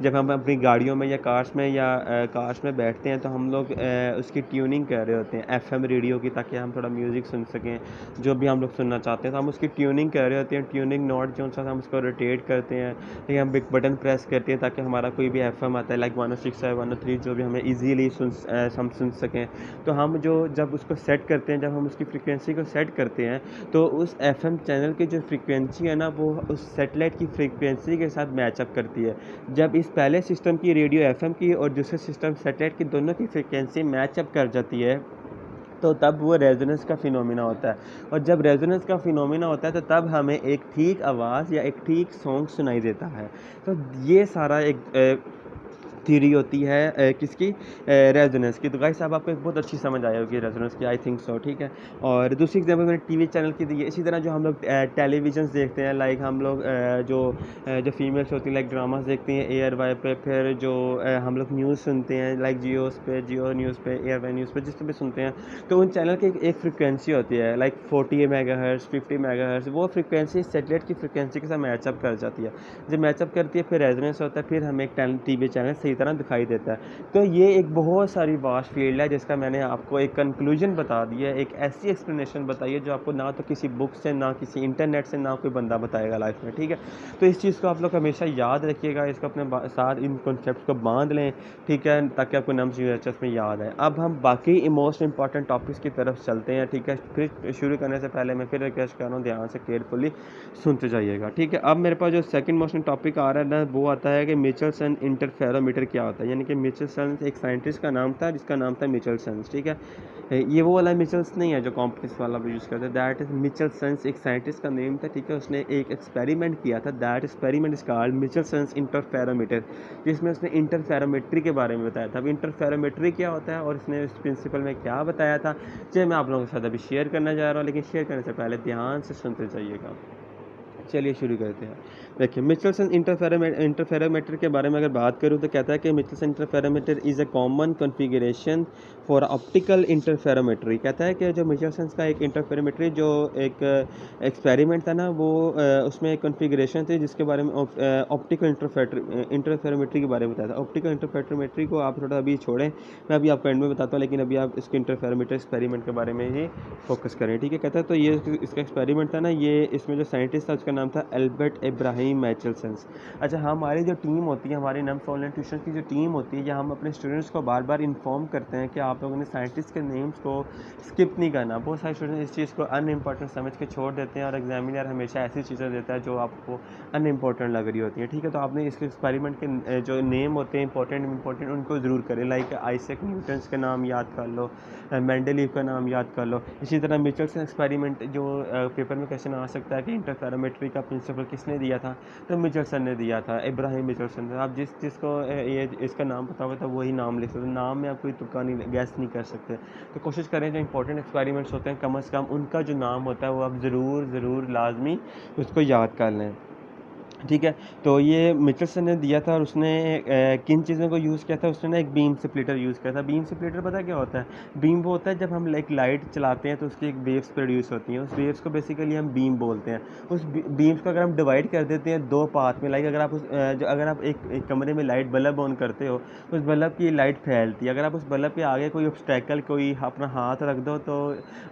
जब हम अपनी गाड़ियों में या कार्स में बैठते हैं तो हम लोग उसकी ट्यूनिंग कर रहे होते हैं एफएम रेडियो की, ताकि हम थोड़ा म्यूज़िक सुन सकें जो भी हम लोग सुनना चाहते हैं, तो हम उसकी ट्यूनिंग कर रहे होते हैं। ट्यूनिंग नॉट जो सा हम उसको रोटेट करते हैं, ठीक है, हम एक बटन प्रेस करते हैं ताकि हमारा कोई भी एफएम आता है लाइक 106 है 103 जो भी हमें ईजीली हम सुन सकें। तो हम जब उसको सेट करते हैं, जब हम उसकी फ्रीक्वेंसी को सेट करते हैं, तो उस एफएम चैनल की जो फ्रीक्वेंसी है ना वो उस सैटेलाइट की फ्रीक्वेंसी के साथ मैचअप करती है। जब इस पहले सिस्टम की रेडियो एफएम की और दूसरे सिस्टम सैटेलाइट की दोनों की फ्रीक्वेंसी मैचअप कर जाती है, तो तब वो रेजोनेंस का फिनोमिना होता है। और जब रेजोनेंस का फिनोमिना होता है तो तब हमें एक ठीक आवाज़ या एक ठीक सॉन्ग सुनाई देता है। तो ये सारा एक थ्योरी होती है किसकी, रेजोनेंस की। तो गाइस अब आपको एक बहुत अच्छी समझ आई होगी रेजोनेंस की, आई थिंक सो। ठीक है, और दूसरी एग्जांपल मैंने टीवी चैनल की दी है। इसी तरह जो हम लोग टेलीविजन देखते हैं, लाइक हम लोग जो फीमेल्स होती हैं लाइक ड्रामास देखती हैं एयर वाई पे, फिर जो हम लोग न्यूज़ सुनते हैं लाइक जियो न्यूज़ पे, एयर वाई न्यूज़ पे, जिस पे भी सुनते हैं, तो उन चैनल की एक फ्रिक्वेंसी होती है लाइक 40 मेगाहर्ट्ज़ 50 मेगाहर्ट्ज़। वो फ्रिक्वेंसी सैटेलाइट की फ्रिक्वेंसी के साथ मैचअप कर जाती है। जब मैचअप करती है फिर रेजोनेंस होता है, फिर हमें एक टीवी चैनल सही तरह दिखाई देता है। तो ये एक बहुत सारी वास्ट फील्ड है जिसका मैंने आपको एक कंक्लूजन बता दिया है, एक ऐसी एक्सप्लेनेशन बताई है जो आपको ना तो किसी बुक से, ना किसी इंटरनेट से, ना कोई बंदा बताएगा लाइफ में। ठीक है, तो इस चीज़ को आप लोग हमेशा याद रखिएगा, इसको अपने साथ इन कॉन्सेप्ट को बांध लें, ठीक है, ताकि आपको नम्स यूएचएस में याद है। अब हम बाकी मोस्ट इंपॉर्टेंट टॉपिक्स की तरफ चलते हैं। ठीक है, फिर शुरू करने से पहले मैं फिर रिक्वेस्ट कर रहा हूँ ध्यान से केयरफुली सुनते जाइएगा। ठीक है, अब मेरे पास जो सेकंड मोस्ट टॉपिक आ रहा है ना वो आता है कि मिचेल्सन इंटरफेरोमीटर इंटरफेरोमीटर क्या होता है, यानी कि मिचेल्सन एक साइंटिस्ट का नाम था जिसका नाम था मिचेल्सन, ठीक है। ये वो वाला मिचेल्स नहीं है जो कॉम्प्लेक्स वाला यूज़ करते हैं, दैट इज़ मिचेल्सन एक साइंटिस्ट का नेम था, ठीक है। उसने एक एक्सपेरिमेंट किया था, that experiment is called Michelson interferometer, जिसमें उसने इंटरफेरोमेट्री के बारे में बताया था। अब इंटरफेरोमेट्री क्या होता है और इसने इस प्रिंसिपल में क्या बताया था, जो मैं आप लोगों के साथ अभी शेयर करना चाह रहा हूँ, लेकिन शेयर करने से पहले ध्यान से सुनते जाइएगा। चलिए शुरू करते हैं। देखिए मिचेल्सन इंटरफेरोमीटर के बारे में अगर बात करूँ तो कहता है कि Michelson interferometer is a common configuration for optical interferometry. कहता है कि जो मिचेल्सन का एक इंटरफेरोमेट्री जो एक एक्सपेरिमेंट था ना, वो उसमें एक कॉन्फ़िगरेशन थी जिसके बारे में ऑप्टिकल इंटरफेरोमेट्री के बारे में बताया था। ऑप्टिकल इंटरफेरोमेट्री को आप थोड़ा अभी छोड़ें, मैं अभी आपको एंड में बताता हूँ, लेकिन अभी आप इसके इंटरफेरोमीटर एक्सपेरिमेंट के बारे में ही फोकस करें, ठीक है। कहता है तो ये इसका एक्सपेरिमेंट था ना, ये इसमें जो साइंटिस्ट था उसका नाम था एल्बर्ट इब्राहिम मैचेल्सन। अच्छा, हमारी जो टीम होती है, हमारी नम्स ऑनलाइन ट्यूशन की जो टीम होती है, या हम अपने स्टूडेंट्स को बार बार इन्फॉर्म करते हैं कि आप लोगों ने साइंटिस्ट के नेम्स को स्किप नहीं करना। बहुत सारे स्टूडेंट इस चीज़ को अनइम्पॉर्टेंट समझ के छोड़ देते हैं और एग्जामिनर हमेशा ऐसी चीज़ें देता है जो आपको अनइम्पॉर्टेंट लग रही होती है, ठीक है। तो आपने इसके एक्सपेरिमेंट के जो नेम होते हैं इंपॉर्टेंट उनको ज़रूर करें, लाइक आइजैक न्यूटन्स के नाम याद कर लो, मेंडेलीव का नाम याद कर लो। इसी तरह मिचेल्सन एक्सपेरिमेंट जो पेपर में क्वेश्चन आ सकता है कि इंटरफेरोमेट्री का प्रिंसिपल किसने दिया था, तो मिचेल्सन ने दिया था, इब्राहिम मिचेल्सन। आप जिसको ये इसका नाम पता हुआ था वही नाम लिख सकते, नाम में आप कोई तुक्का नहीं गैस नहीं कर सकते। तो कोशिश करें जो इंपॉर्टेंट एक्सपेरिमेंट्स होते हैं कम से कम उनका जो नाम होता है वो आप ज़रूर लाजमी उसको याद कर लें, ठीक है। तो ये मिचेल्सन ने दिया था और उसने किन चीज़ों को यूज़ किया था, उसने ना एक बीम स्प्लिटर यूज़ किया था। बीम स्प्लिटर पता क्या होता है? बीम वो होता है जब हम लाइक लाइट चलाते हैं तो उसकी एक वेव्स प्रोड्यूस होती हैं, उस वेव्स को बेसिकली हम बीम बोलते हैं। उस बीम्स को अगर हम डिवाइड कर देते हैं दो पार्ट में, लाइक अगर आप अगर आप एक कमरे में लाइट बल्ब ऑन करते हो, उस बल्ब की लाइट फैलती है। अगर आप उस बल्ब के आगे कोई ऑब्स्टेकल कोई अपना हाथ रख दो तो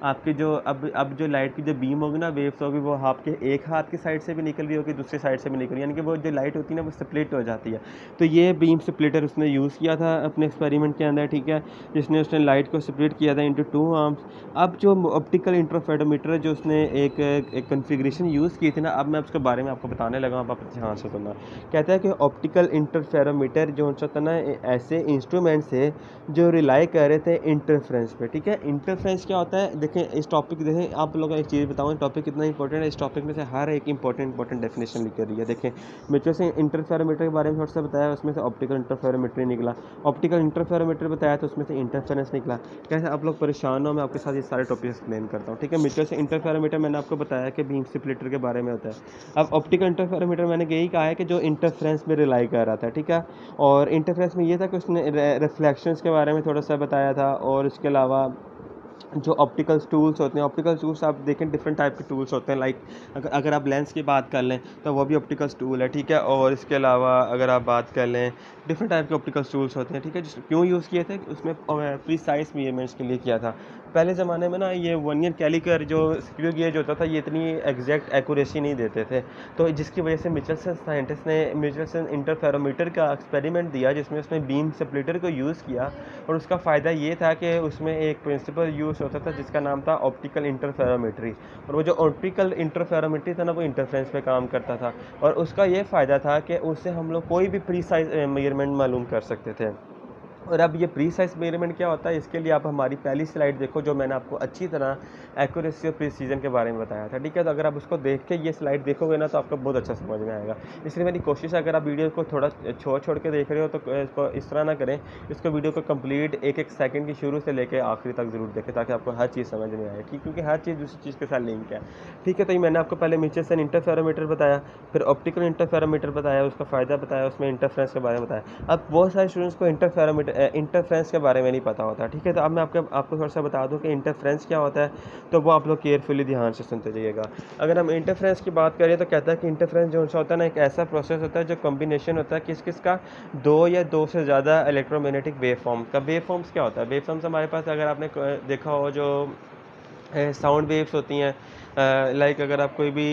आपकी जो अब जो लाइट की जो बीम होगी ना, वेव्स होगी, वो आपके एक हाथ की साइड से भी निकल रही होगी, दूसरी साइड से भी निकल रही, यानी कि वो जो लाइट होती है ना वो स्प्लिट हो जाती है। तो ये बीम स्प्लिटर उसने यूज़ किया था अपने एक्सपेरिमेंट के अंदर, ठीक है, जिसने उसने लाइट को स्प्लिट किया था इंटू 2 आर्म्स। अब जो ऑप्टिकल इंटरफेरोमीटर जो उसने एक कॉन्फ़िगरेशन यूज़ की थी ना, अब मैं उसके बारे में आपको बताने लगा हूँ, आप ध्यान से सुनना। कहता है कि ऑप्टिकल इंटरफेरोमीटर जो होता है ना, ऐसे इंस्ट्रूमेंट्स है जो रिलाई कर रहे थे इंटरफ्रेंस पे, ठीक है। इंटरफ्रेंस क्या होता है, देखें इस टॉपिक देखें, आप लोगों को एक चीज़ बताऊँ, टॉपिक कितना इंपॉर्टेंट है। इस टॉपिक में से हर एक इंपॉर्टेंट डेफिनेशन लिख कर रही है। देखें मेरे से इंटरफेरोमीटर के बारे में थोड़ा सा बताया, उसमें से ऑप्टिकल इंटरफेरोमीटर निकला, ऑप्टिकल इंटरफेरोमीटर बताया तो उसमें से इंटरफेरेंस निकला। कैसे आप लोग परेशान हो, मैं आपके साथ ये सारे टॉपिक एक्सप्लेन करता हूँ, ठीक है। मीटर से इंटरफेरोमीटर मैंने आपको बताया कि बीम स्प्लिटर के बारे में होता है। अब ऑप्टिकल इंटरफेरोमीटर मैंने यही कहा है कि जो इंटरफ्रेंस में रिलाई कर रहा था, ठीक है। और इंटरफ्रेंस में ये था कि उसने रिफ्लेक्शंस के बारे में थोड़ा सा बताया था, और इसके अलावा जो ऑप्टिकल टूल्स होते हैं, ऑप्टिकल टूल्स आप देखें डिफरेंट टाइप के टूल्स होते हैं, लाइक अगर आप लेंस की बात कर लें तो वो भी ऑप्टिकल टूल है, ठीक है। और इसके अलावा अगर आप बात कर लें डिफरेंट टाइप के ऑप्टिकल टूल्स होते हैं, ठीक है। क्यों यूज़ किए थे, उसमें प्रीसाइज मेजरमेंट्स के लिए किया था। पहले ज़माने में ना ये वर्नियर कैलिपर जो स्क्रू गेज होता था, ये इतनी एग्जैक्ट एक्यूरेसी नहीं देते थे, तो जिसकी वजह से मिचेल्सन साइंटिस्ट ने मिचेल्सन इंटरफेरोमीटर का एक्सपेरिमेंट दिया, जिसमें उसने बीम स्प्लिटर को यूज़ किया। और उसका फ़ायदा ये था कि उसमें एक प्रिंसिपल यूज़ होता था जिसका नाम था ऑप्टिकल इंटरफेरोमेट्री, और वो जो ऑप्टिकल इंटरफेरोमेट्री था ना, वो इंटरफ्रेंस पे काम करता था। और उसका ये फ़ायदा था कि उससे हम लोग कोई भी प्रीसाइज मेजरमेंट मालूम कर सकते थे। और अब ये प्रीसाइज मेजरमेंट क्या होता है, इसके लिए आप हमारी पहली स्लाइड देखो, जो मैंने आपको अच्छी तरह एक्यूरेसी और प्रिसीजन के बारे में बताया था, ठीक है। तो अगर आप उसको देख के ये स्लाइड देखोगे ना, तो आपको बहुत अच्छा समझ में आएगा। इसलिए मेरी कोशिश है, अगर आप वीडियो को थोड़ा छोड़ के देख रहे हो तो इसको इस तरह ना करें, इसको वीडियो को कंप्लीट एक सेकंड की शुरू से लेकर आखिरी तक ज़रूर देखें, ताकि आपको हर चीज़ समझ में आए, ठीक, क्योंकि हर चीज़ दूसरी चीज़ के साथ लिंक है, ठीक है। तो ये मैंने आपको पहले मिचेल्सन इंटरफेरोमीटर बताया, फिर ऑप्टिकल इंटरफेरोमीटर बताया, उसका फ़ायदा बताया, उसमें इंटरफ्रेंस के बारे में बताया। अब बहुत सारे स्टूडेंट्स को इंटरफ्रेंस के बारे में नहीं पता होता, ठीक है। तो अब मैं आपको थोड़ा सा बता दूं कि इंटरफ्रेंस क्या होता है, तो वो आप लोग केयरफुली ध्यान से सुनते जाइएगा। अगर हम इंटरफ्रेंस की बात करें तो कहता है कि इंटरफ्रेंस जो होता है ना, एक ऐसा प्रोसेस होता है जो कॉम्बिनेशन होता है किस का, दो या दो से ज़्यादा इलेक्ट्रोमैग्नेटिक वेव फॉर्म का। वेव फॉर्म्स क्या होता है, वेव फॉर्म्स हमारे पास अगर आपने देखा हो, जो साउंड वेव्स होती हैं। लाइक अगर आप कोई भी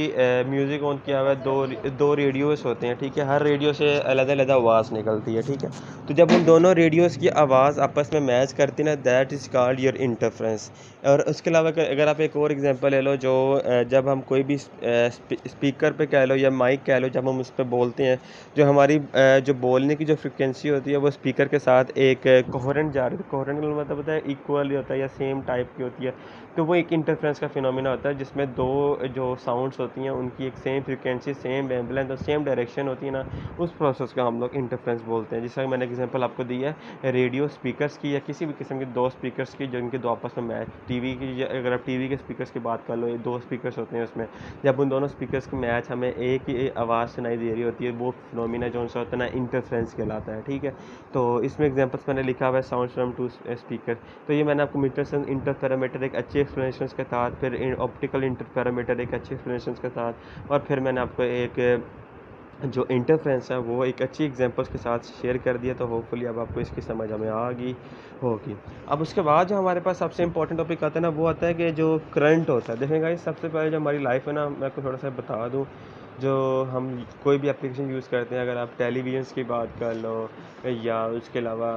म्यूज़िक ऑन किया हुआ है, दो रेडियोस होते हैं, ठीक है। हर रेडियो से अलग अलग आवाज़ निकलती है, ठीक है। तो जब उन दोनों रेडियोस की आवाज़ आपस में मैच करती है ना, that is called your interference. और उसके अलावा अगर आप एक और एग्जांपल ले लो, जो जब हम कोई भी स्पीकर पे कह लो या माइक कह लो, जब हम उस पर बोलते हैं, जो हमारी जो बोलने की जो फ्रिक्वेंसी होती है वो स्पीकर के साथ एक कोहेरेंट जा रही है। कोहेरेंट का मतलब होता है इक्वल होता है या सेम टाइप की होती है। तो वो एक इंटरफ्रेंस का फिनोमिना होता है, जिसमें दो जो साउंड्स होती हैं उनकी एक सेम फ्रीक्वेंसी, सेम वेवलेंथ और सेम डायरेक्शन होती है ना, उस प्रोसेस का हम लोग इंटरफ्रेंस बोलते हैं। जैसा कि मैंने एग्जांपल आपको दी है रेडियो स्पीकर्स की या किसी भी किस्म के दो स्पीकर्स की, जिनके दो आपस में मैच, टीवी की अगर आप टीवी के स्पीकर्स की बात कर लो, ये दो स्पीकर्स होते हैं उसमें, जब उन दोनों स्पीकर्स की मैच हमें एक ही आवाज़ सुनाई दे रही होती है, वो फिनोमिना जो सा होता है ना, इंटरफ्रेंस कहलाता है, ठीक है। तो इसमें एग्जांपल्स मैंने लिखा हुआ है साउंड फ्रॉम टू स्पीकर। तो ये मैंने आपको इंटरफेरोमीटर एक अच्छी एक्सप्लेनेशन के साथ, फिर ऑप्टिकल इंटरफेरोमीटर एक अच्छी एक्सप्लेनेशन के साथ, और फिर मैंने आपको एक जो इंटरफ्रेंस है वो एक अच्छी एग्जांपल्स के साथ शेयर कर दिया। तो होपफुली अब आपको इसकी समझ हमें आ गई होगी। अब उसके बाद जो हमारे पास सबसे इंपॉर्टेंट टॉपिक आता है ना, वो आता है कि जो करंट होता है। देखें गाइस, सबसे पहले जो हमारी लाइफ है ना, मैं आपको थोड़ा सा बता दूं, जो हम कोई भी एप्लीकेशन यूज़ करते हैं, अगर आप टेलीविज़न की बात कर लो या उसके अलावा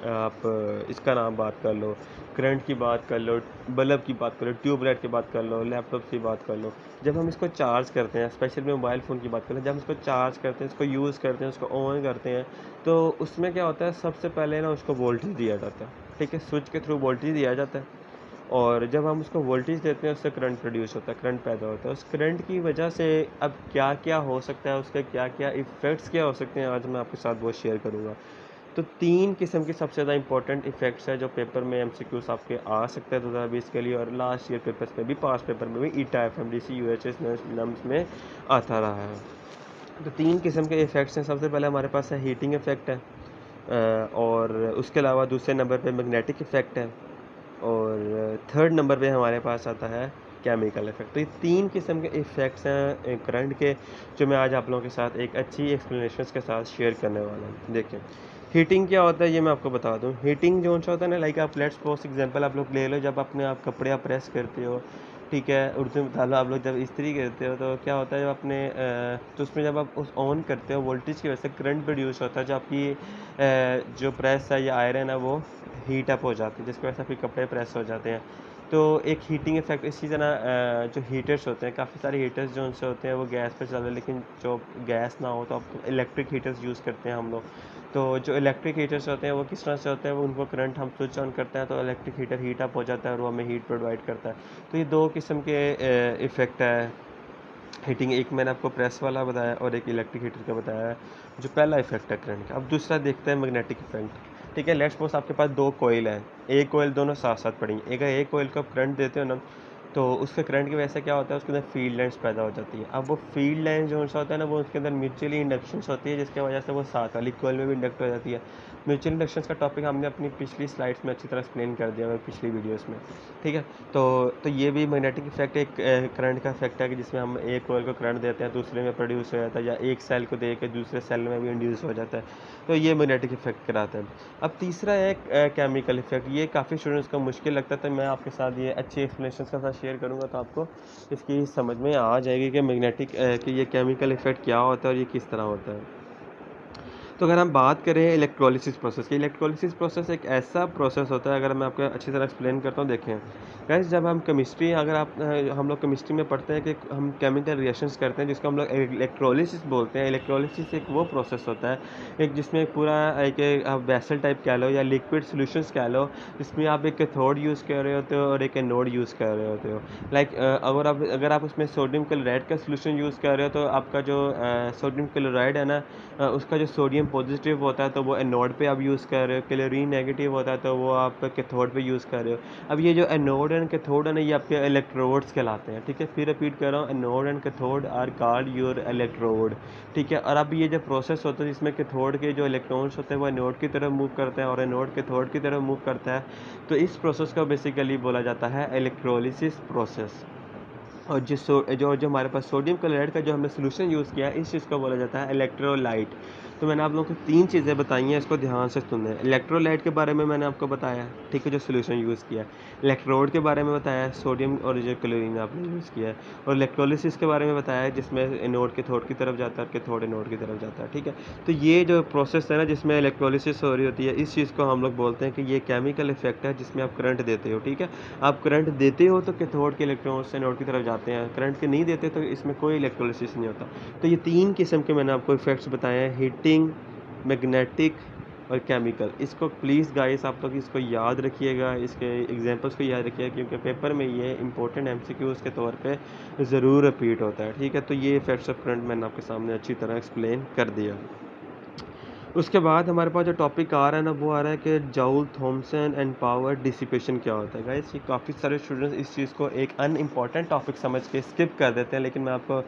आप इसका नाम बात कर लो, करंट की बात कर लो, बल्ब की बात कर लो, ट्यूबलाइट की बात कर लो, लैपटॉप की बात कर लो, जब हम इसको चार्ज करते हैं, स्पेशली मोबाइल फ़ोन की बात करें, जब हम इसको चार्ज करते हैं, इसको यूज़ करते हैं, उसको ऑन करते हैं, तो उसमें क्या होता है, सबसे पहले ना उसको वोल्टेज दिया जाता है, ठीक है। स्विच के थ्रू वोल्टेज दिया जाता है, और जब हम उसको वोल्टेज देते हैं, उससे करंट प्रोड्यूस होता है, करंट पैदा होता है। उस करंट की वजह से अब क्या क्या हो सकता है, उसके क्या क्या इफ़ेक्ट्स क्या हो सकते हैं, आज मैं आपके साथ वो शेयर करूँगा। तो 3 किस्म के सबसे ज़्यादा इंपॉर्टेंट इफ़ेक्ट्स हैं, जो पेपर में एमसीक्यूज़ आपके आ सकते हैं 2020 के लिए, और लास्ट ईयर पेपर्स में भी, पास पेपर में भी, ईटा, एफएमडीसी, यूएचएस, नम्स में आता रहा है। तो 3 किस्म के इफ़ेक्ट्स हैं। सबसे पहले हमारे पास है हीटिंग इफ़ेक्ट है, और उसके अलावा दूसरे नंबर पे मैग्नेटिक इफ़ेक्ट है, और थर्ड नंबर पे हमारे पास आता है केमिकल इफ़ेक्ट। तो ये 3 किस्म के इफ़ेक्ट्स हैं करंट के, जो मैं आज आप लोगों के साथ एक अच्छी एक्सप्लेनेशंस के साथ शेयर करने वाला हूँ। देखिए, हीटिंग क्या होता है ये मैं आपको बता दूँ। हीटिंग जो सा होता है ना, लाइक आप लेट्स सपोज एग्जांपल आप लोग ले लो, जब अपने आप कपड़े आप प्रेस करते हो, ठीक है, उर्दू में बता लो, आप लोग जब इस्त्री करते हो, तो क्या होता है, जब अपने तो उसमें जब आप उस ऑन करते हो, वोल्टेज की वजह से करंट प्रोड्यूस होता है, जो आपकी जो प्रेस है या आयरन है वो हीट अप हो जाती है, जिसकी वजह से आपके कपड़े प्रेस हो जाते हैं। तो एक हीटिंग इफेक्ट इसी तरह जो हीटर्स होते हैं, काफ़ी सारे हीटर्स जो उनसे होते हैं वो गैस पर चल रहे हैं, लेकिन जो गैस ना हो तो आप इलेक्ट्रिक हीटर्स यूज़ करते हैं हम लोग। तो जो इलेक्ट्रिक हीटर्स होते हैं वो किस तरह से होते हैं, वो उनको करंट हम स्विच ऑन करते हैं तो इलेक्ट्रिक हीटर हीट अप हो जाता है और वो हमें हीट प्रोवाइड करता है। तो ये दो किस्म के इफ़ेक्ट है हीटिंग, एक मैंने आपको प्रेस वाला बताया और एक इलेक्ट्रिक हीटर का बताया है, जो पहला इफेक्ट है करंट का। अब दूसरा देखते हैं मैग्नेटिक इफेक्ट, ठीक है। लेट्स सपोज आपके पास दो कोयल हैं, एक कोयल दोनों साथ साथ पड़ी हैं, एक कोयल को आप करंट देते हो ना, तो उसके करंट की वजह से क्या होता है, उसके अंदर फील्ड लाइन्स पैदा हो जाती है। अब वो फील्ड लाइन जो सा होता है ना, वो उसके अंदर म्यूचुअली इंडक्शंस होती है, जिसकी वजह से वो साथ वाली कोयल में भी इंडक्ट हो जाती है। म्यूचुअल इंडक्शंस का टॉपिक हमने अपनी पिछली स्लाइड्स में अच्छी तरह एक्सप्लेन कर दिया है, पिछली वीडियोस में, ठीक है। तो ये भी मैग्नेटिक इफेक्ट एक करंट का इफेक्ट है, कि जिसमें हम एक कोयल को करंट देते हैं, दूसरे में प्रोड्यूस हो जाता है, या एक सेल को दे के दूसरे सेल में भी इंड्यूस हो जाता है। तो ये मैग्नेटिक इफेक्ट कराता है। अब तीसरा है केमिकल इफेक्ट। ये काफ़ी स्टूडेंट्स को मुश्किल लगता है, तो मैं आपके साथ ये अच्छी एक्सप्लेनेशन के साथ शेयर करूँगा, तो आपको इसकी समझ में आ जाएगी कि मैग्नेटिक कि ये केमिकल इफेक्ट क्या होता है और ये किस तरह होता है। तो अगर हम बात करें इलेक्ट्रोलिसिस प्रोसेस की, इलेक्ट्रोलिसिस प्रोसेस एक ऐसा प्रोसेस होता है, अगर मैं आपको अच्छी तरह एक्सप्लेन करता हूँ। देखें गाइस, जब हम केमिस्ट्री, अगर आप हम लोग केमिस्ट्री में पढ़ते हैं कि हम केमिकल रिएक्शंस करते हैं, जिसको हम लोग इलेक्ट्रोलिसिस बोलते हैं। इलेक्ट्रोलिसिस एक वो प्रोसेस होता है, एक जिसमें एक पूरा एक आप वेसल टाइप कह लो या लिक्विड सोल्यूशंस कह लो, जिसमें आप एक कैथोड यूज़ कर रहे होते हो और एक एनोड यूज़ कर रहे होते हो। लाइक अगर आप उसमें सोडियम क्लोराइड का सोल्यूशन यूज़ कर रहे हो, तो आपका जो सोडियम क्लोराइड है ना, उसका जो सोडियम पॉजिटिव होता है तो वो एनोड पे आप यूज़ कर रहे हो, क्लोरीन नेगेटिव होता है तो वो आप कैथोड पे यूज़ कर रहे हो। अब ये जो एनोड एंड कैथोड है ना, ये आपके इलेक्ट्रोड्स कहलाते हैं, ठीक है। फिर रिपीट कर रहा हूँ, anode and cathode are called your electrode, ठीक है। और अब ये जो प्रोसेस होता है, जिसमें कैथोड के जो इलेक्ट्रॉन्स होते हैं वो एनोड की तरफ मूव करते हैं और एनोड कैथोड की तरफ मूव करता है, तो इस प्रोसेस को बेसिकली बोला जाता है इलेक्ट्रोलिसिस प्रोसेस। और जो जो हमारे पास सोडियम क्लोराइड का जो हमने सोल्यूशन यूज़ किया है, इस चीज़ को बोला जाता है इलेक्ट्रोलाइट। तो मैंने आप लोगों को 3 चीज़ें बताई हैं, इसको ध्यान से सुनना है। इलेक्ट्रोलाइट के बारे में मैंने आपको बताया, ठीक है, जो सॉल्यूशन यूज़ किया है। इलेक्ट्रोड के बारे में बताया, सोडियम और जो क्लोरीन आपने यूज़ किया है। और इलेक्ट्रोलिसिस के बारे में बताया, जिसमें एनोड कैथोड की तरफ जाता है और कैथोड एनोड की तरफ जाता है, ठीक है। तो ये जो प्रोसेस है ना, जिसमें इलेक्ट्रोलिसिस हो रही होती है, इस चीज़ को हम लोग बोलते हैं कि ये केमिकल इफेक्ट है, जिसमें आप करंट देते हो, ठीक है। आप करंट देते हो तो कैथोड के इलेक्ट्रॉन्स एनोड की तरफ जाते हैं, करंट के नहीं देते तो इसमें कोई इलेक्ट्रोलिसिस नहीं होता। तो ये 3 किस्म के मैंने आपको इफेक्ट्स बताए हैं, हीटिंग, मैग्नेटिक और केमिकल। इसको प्लीज़ गाइस आप लोग इसको याद रखिएगा, इसके एग्जांपल्स को याद रखिएगा, क्योंकि पेपर में ये इंपॉर्टेंट एमसीक्यूज़ के तौर पे ज़रूर रिपीट होता है, ठीक है। तो ये इफेक्ट्स ऑफ करंट मैंने आपके सामने अच्छी तरह एक्सप्लेन कर दिया। उसके बाद हमारे पास जो टॉपिक आ रहा है ना, वो आ रहा है कि जॉल थॉमसन एंड पावर डिसिपेशन क्या होता है। गाइस, ये काफ़ी सारे स्टूडेंट्स इस चीज़ को एक अनइम्पॉर्टेंट टॉपिक समझ के स्किप कर देते हैं, लेकिन मैं आपको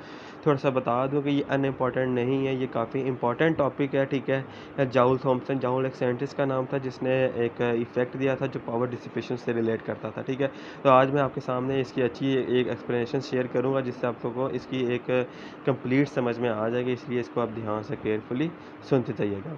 थोड़ा सा बता दूं कि ये अनइम्पॉर्टेंट नहीं है, ये काफ़ी इंपॉर्टेंट टॉपिक है, ठीक है। जॉल थॉमसन, जॉल एक साइंटिस्ट का नाम था जिसने एक इफेक्ट दिया था जो पावर डिसिपेशन से रिलेट करता था, ठीक है। तो आज मैं आपके सामने इसकी अच्छी एक एक्सप्लेनेशन शेयर करूँगा, जिससे आप लोगों को इसकी एक कंप्लीट समझ में आ जाएगी, इसलिए इसको आप ध्यान से केयरफुली सुनते जाइएगा।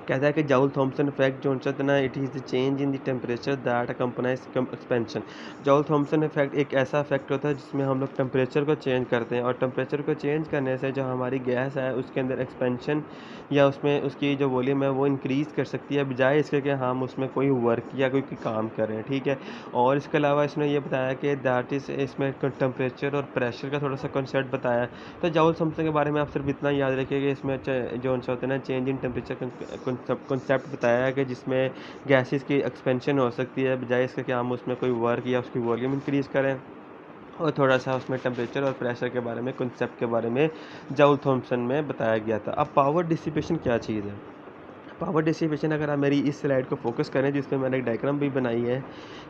कहता है कि जॉल थॉमसन इफेक्ट जो होता है ना, it is the change in the temperature that accompanies expansion. Joule Thomson effect एक ऐसा इफेक्ट होता है जिसमें हम लोग टेम्परेचर को चेंज करते हैं, और टेम्परेचर को चेंज करने से जो हमारी गैस है उसके अंदर एक्सपेंशन या उसमें उसकी जो वॉल्यूम है वो इंक्रीज़ कर सकती है, बजाय इसके कि हम उसमें कोई वर्क या कोई काम करें, ठीक है। और इसके अलावा इसने ये बताया कि दैट इज़, इसमें टेम्परेचर और प्रेशर का थोड़ा सा कॉन्सेप्ट बताया है। तो जॉल थॉमसन के बारे में आप सिर्फ इतना याद रखिए कि इसमें जो होता है ना, चेंज इन टेम्परेचर कॉन्सेप्ट बताया है कि जिसमें गैसेस की एक्सपेंशन हो सकती है, बजाय इसके कि हम उसमें कोई वर्क या उसकी वॉल्यूम इंक्रीज़ करें। और थोड़ा सा उसमें टेम्परेचर और प्रेशर के बारे में, कॉन्सेप्ट के बारे में जॉल थॉमसन में बताया गया था। अब पावर डिसिपेशन क्या चीज़ है? पावर डिसिपेशन, अगर आप मेरी इस स्लाइड को फोकस करें जिसमें मैंने एक डायग्राम भी बनाई है,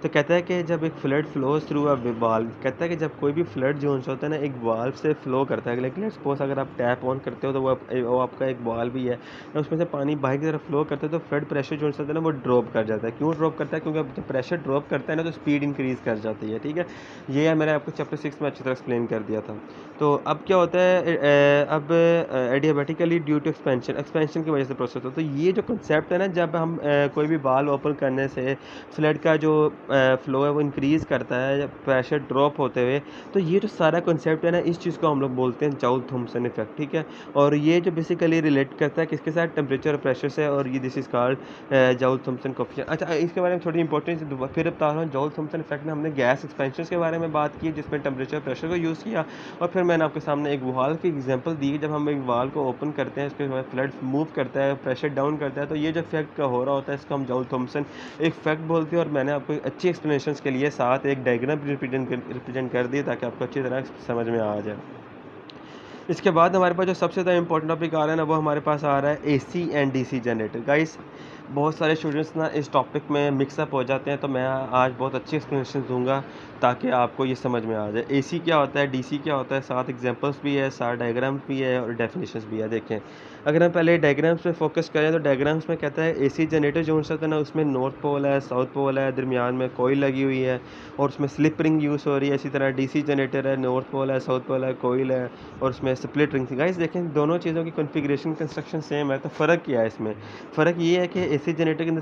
तो कहता है कि जब एक flood flows through a valve, कहता है कि जब कोई भी फ्लड जो होता है ना, एक वाल्व से फ्लो करता है। लेकिन सपोज अगर आप टैप ऑन करते हो तो वो आपका एक वाल्व भी है, तो उसमें से पानी बाहर की तरफ फ्लो करता है, तो फ्लड प्रेशर जो होता है ना वो ड्रॉप कर जाता है। क्यों ड्रॉप करता है? क्योंकि जब प्रेशर ड्रॉप करता है ना तो स्पीड इंक्रीज़ कर जाती है, ठीक है। ये है, मैंने आपको चैप्टर 6 में अच्छी तरह एक्सप्लेन कर दिया था। तो अब क्या होता है, अब adiabatically due to expansion, expansion की वजह से प्रोसेस होता है। तो ये जो कंसेप्ट है ना, जब हम कोई भी वाल्व ओपन करने से फ्लड का जो फ्लो है वो इंक्रीज़ करता है प्रेशर ड्रॉप होते हुए, तो ये जो सारा कंसेप्ट है ना, इस चीज़ को हम लोग बोलते हैं जॉल थॉमसन इफेक्ट, ठीक है। और ये जो बेसिकली रिलेट करता है किसके साथ? टेम्परेचर और प्रेशर से, और ये this is called Joule Thomson coefficient. अच्छा, इसके बारे में थोड़ी इंपॉर्टेंस फिर बता रहा हूँ। जॉल थॉमसन इफेक्ट में हमने गैस एक्सपेंशन के बारे में बात की, जिसमें टेम्परेचर प्रेशर को यूज़ किया, और फिर मैंने आपके सामने एक वाल्व की एग्जांपल दी। जब हम एक वाल्व को ओपन करते हैं, उसके बाद फ्लड मूव करता है, प्रेशर डाउन करता है, तो ये जो इफेक्ट का हो रहा होता है इसको हम जॉल थॉमसन इफेक्ट बोलते हैं। और मैंने आपको अच्छी एक्सप्लेनेशन के लिए साथ एक डायग्राम रिप्रेजेंट कर दी ताकि आपको अच्छी तरह समझ में आ जाए। इसके बाद हमारे पास जो सबसे ज़्यादा इंपॉर्टेंट टॉपिक आ रहा है ना, वो हमारे पास आ रहा है AC and DC generator. Guys, बहुत सारे स्टूडेंट्स ना इस टॉपिक में मिक्सअप हो जाते हैं, तो मैं आज बहुत अच्छी एक्सप्लेनेशन दूंगा ताकि आपको ये समझ में आ जाए एसी क्या होता है, डीसी क्या होता है, साथ एग्जांपल्स भी है, साथ डायग्राम्स भी है और डेफिनेशंस भी है। देखें, अगर हम पहले डायग्राम्स पे फोकस करें तो डायग्राम्स में कहता है एसी जनरेटर जो होता है ना, उसमें नॉर्थ पोल है, साउथ पोल है, दरमियान में कोयल लगी हुई है और उसमें स्लिप रिंग यूज़ हो रही है। इसी तरह डीसी जनरेटर है, नॉर्थ पोल है, साउथ पोल है, कोयल है और उसमें स्प्लिट रिंग थी। गाइस देखें, दोनों चीज़ों की कॉन्फ़िगरेशन कंस्ट्रक्शन सेम है, तो फ़र्क क्या है इसमें? फ़र्क ये है कि एसी जनरेटर के अंदर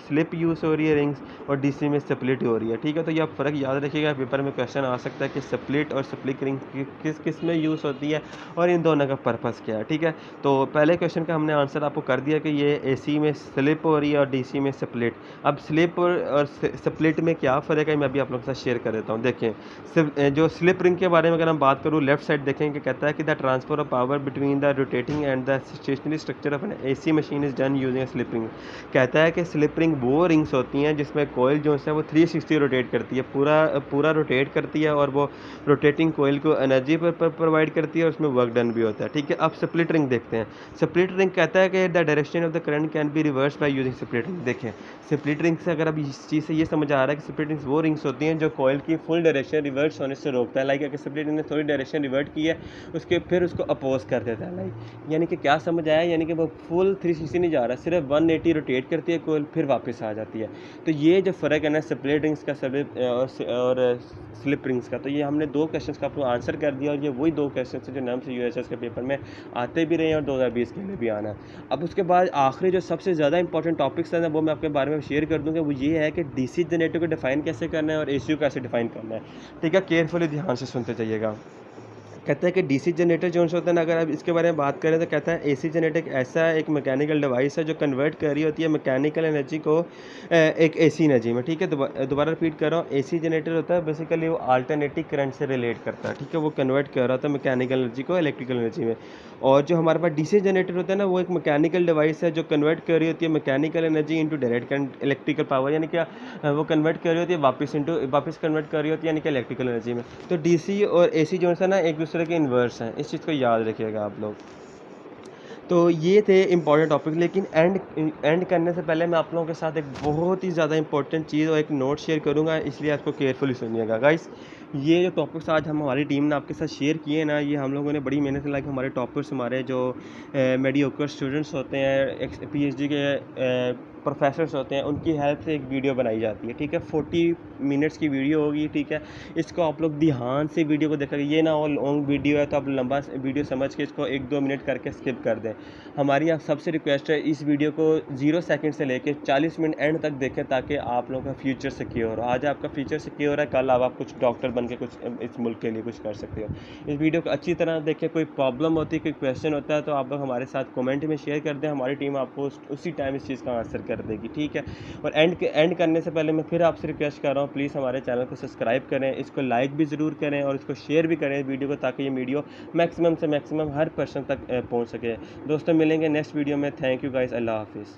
स्लिप यूज़ हो रही है रिंग्स, और डीसी में स्प्लिट हो रही है, ठीक है। तो ये आप फ़र्क याद रखिएगा, पेपर में क्वेश्चन आ सकता है कि स्प्लिट और स्प्लिट रिंग किस किस में यूज़ होती है और इन दोनों का पर्पस क्या है, ठीक है। तो पहले क्वेश्चन का हमने आंसर आपको कर दिया कि ये एसी में स्लिप हो रही है और डीसी में स्प्लिट। अब स्लिप और स्प्लिट में क्या फ़र्क है, मैं अभी आप लोगों के साथ शेयर कर देता हूँ। देखें, जो स्लिप रिंग के बारे में अगर हम बात करूँ, लेफ्ट साइड देखेंगे, कहता है कि the transfer of power between the rotating and the stationary structure of an AC machine is done using slip ring. कहता है कि स्लिप रिंग वो रिंग्स होती हैं जिसमें कोयल जो है वो 360 रोटेट करती है, पूरा रोटेट करती है, और वो रोटेटिंग कोयल को एनर्जी प्रोवाइड करती है और उसमें वर्क डन भी होता है, ठीक है। अब स्प्लिट रिंग देखते हैं। स्प्लिट रिंग कहता है कि the direction of the current can be reverse by using split ring. देखें, स्प्लिट रिंग से अगर अब इस चीज़ से ये समझ आ रहा है कि स्प्लिट रिंग्स वो रिंग्स होती हैं जो कोयल की फुल डायरेक्शन रिवर्स होने से रोकता है। लाइक अगर स्प्लिट रिंग ने थोड़ी डायरेक्शन रिवर्ट की है, उसके फिर उसको अपोज कर देता है। लाइक यानी कि क्या समझ आया, यानी कि वो फुल 360 नहीं जा रहा, सिर्फ 180 है, रोटेट करती है कोयल, फिर वापस आ जाती है। तो ये जो फ़र्क है ना स्प्लिट रिंग्स का और स्लिप रिंग्स का, तो ये हमने 2 क्वेश्चंस का आपको आंसर कर दिया, और ये वही 2 क्वेश्चन हैं जो नम्स यूएसएस के पेपर में आते भी रहे हैं और 2020 के लिए भी आना है। अब उसके बाद आखिरी जो सबसे ज़्यादा इंपॉर्टेंट टॉपिक्स हैं ना, वो मैं आपके बारे में शेयर कर दूँगा। वो ये है कि डीसी जनरेटर को डिफ़ाइन कैसे करना है और एसीयू कैसे डिफ़ाइन करना है। ठीक है, केयरफुली ध्यान से सुनते जाइएगा। कहता है कि डीसी जनरेटर जो होता है ना, अगर आप इसके बारे में बात करें तो कहता है एसी जनरेटर एक ऐसा एक मैकेनिकल डिवाइस है जो कन्वर्ट कर रही होती है मैकेनिकल एनर्जी को एक एसी एनर्जी में। ठीक है, दोबारा रिपीट कर रहा हूँ। एसी जनरेटर होता है बेसिकली वो अल्टरनेटिव करंट से रिलेट करता है। ठीक है, वो कन्वर्ट कर रहा होता है मैकेनिकल एनर्जी को इलेक्ट्रिकल एनर्जी में। और जो हमारे पास डीसी जनरेटर होता है ना, वो एक मैकेनिकल डिवाइस है जो कन्वर्ट कर रही होती है mechanical energy into direct current electrical power, यानी क्या वो कन्वर्ट कर रही होती है वापस कन्वर्ट कर रही होती है यानी कि इलेक्ट्रिकल एनर्जी में। तो डीसी और एसी जो है ना, एक दूसरे के इन्वर्स हैं, इस चीज़ को याद रखिएगा आप लोग। तो ये थे इम्पॉर्टेंट टॉपिक, लेकिन एंड करने से पहले मैं आप लोगों के साथ एक बहुत ही ज़्यादा इंपॉर्टेंट चीज़ और एक नोट शेयर करूँगा, इसलिए आपको केयरफुली सुनिएगा गाइस। ये जो टॉपिक्स आज हम हमारी टीम ने आपके साथ शेयर किए ना, ये हम लोगों ने बड़ी मेहनत से लाइक हमारे टॉपर्स, हमारे जो मेडियोकर स्टूडेंट्स होते हैं, पीएचडी के प्रोफेसर्स होते हैं, उनकी हेल्प से एक वीडियो बनाई जाती है। ठीक है, 40 मिनट्स की वीडियो होगी। ठीक है, इसको आप लोग ध्यान से वीडियो को देखेंगे, ये ना हो लॉन्ग वीडियो है तो आप लंबा वीडियो समझ के इसको 1-2 मिनट करके स्किप कर दें। हमारी आप सबसे रिक्वेस्ट है, इस वीडियो को 0 सेकंड से लेके 40 मिनट एंड तक देखें, ताकि आप लोगों का फ्यूचर सिक्योर हो। आज आपका फ्यूचर सिक्योर है, कल आप कुछ डॉक्टर बन के कुछ इस मुल्क के लिए कुछ कर सकते हो। इस वीडियो को अच्छी तरह देखें। कोई प्रॉब्लम होती है, कोई क्वेश्चन होता है, तो आप लोग हमारे साथ कमेंट में शेयर कर दें, हमारी टीम आपको उसी टाइम इस चीज़ का आंसर कर देगी। ठीक है, और एंड करने से पहले मैं फिर आपसे रिक्वेस्ट कर रहा हूँ, प्लीज़ हमारे चैनल को सब्सक्राइब करें, इसको लाइक भी ज़रूर करें और इसको शेयर भी करें वीडियो को, ताकि ये वीडियो मैक्सिमम से मैक्सिमम हर पर्सन तक पहुँच सके। दोस्तों, मिलेंगे नेक्स्ट वीडियो में। थैंक यू गाइस, अल्लाह हाफिज़।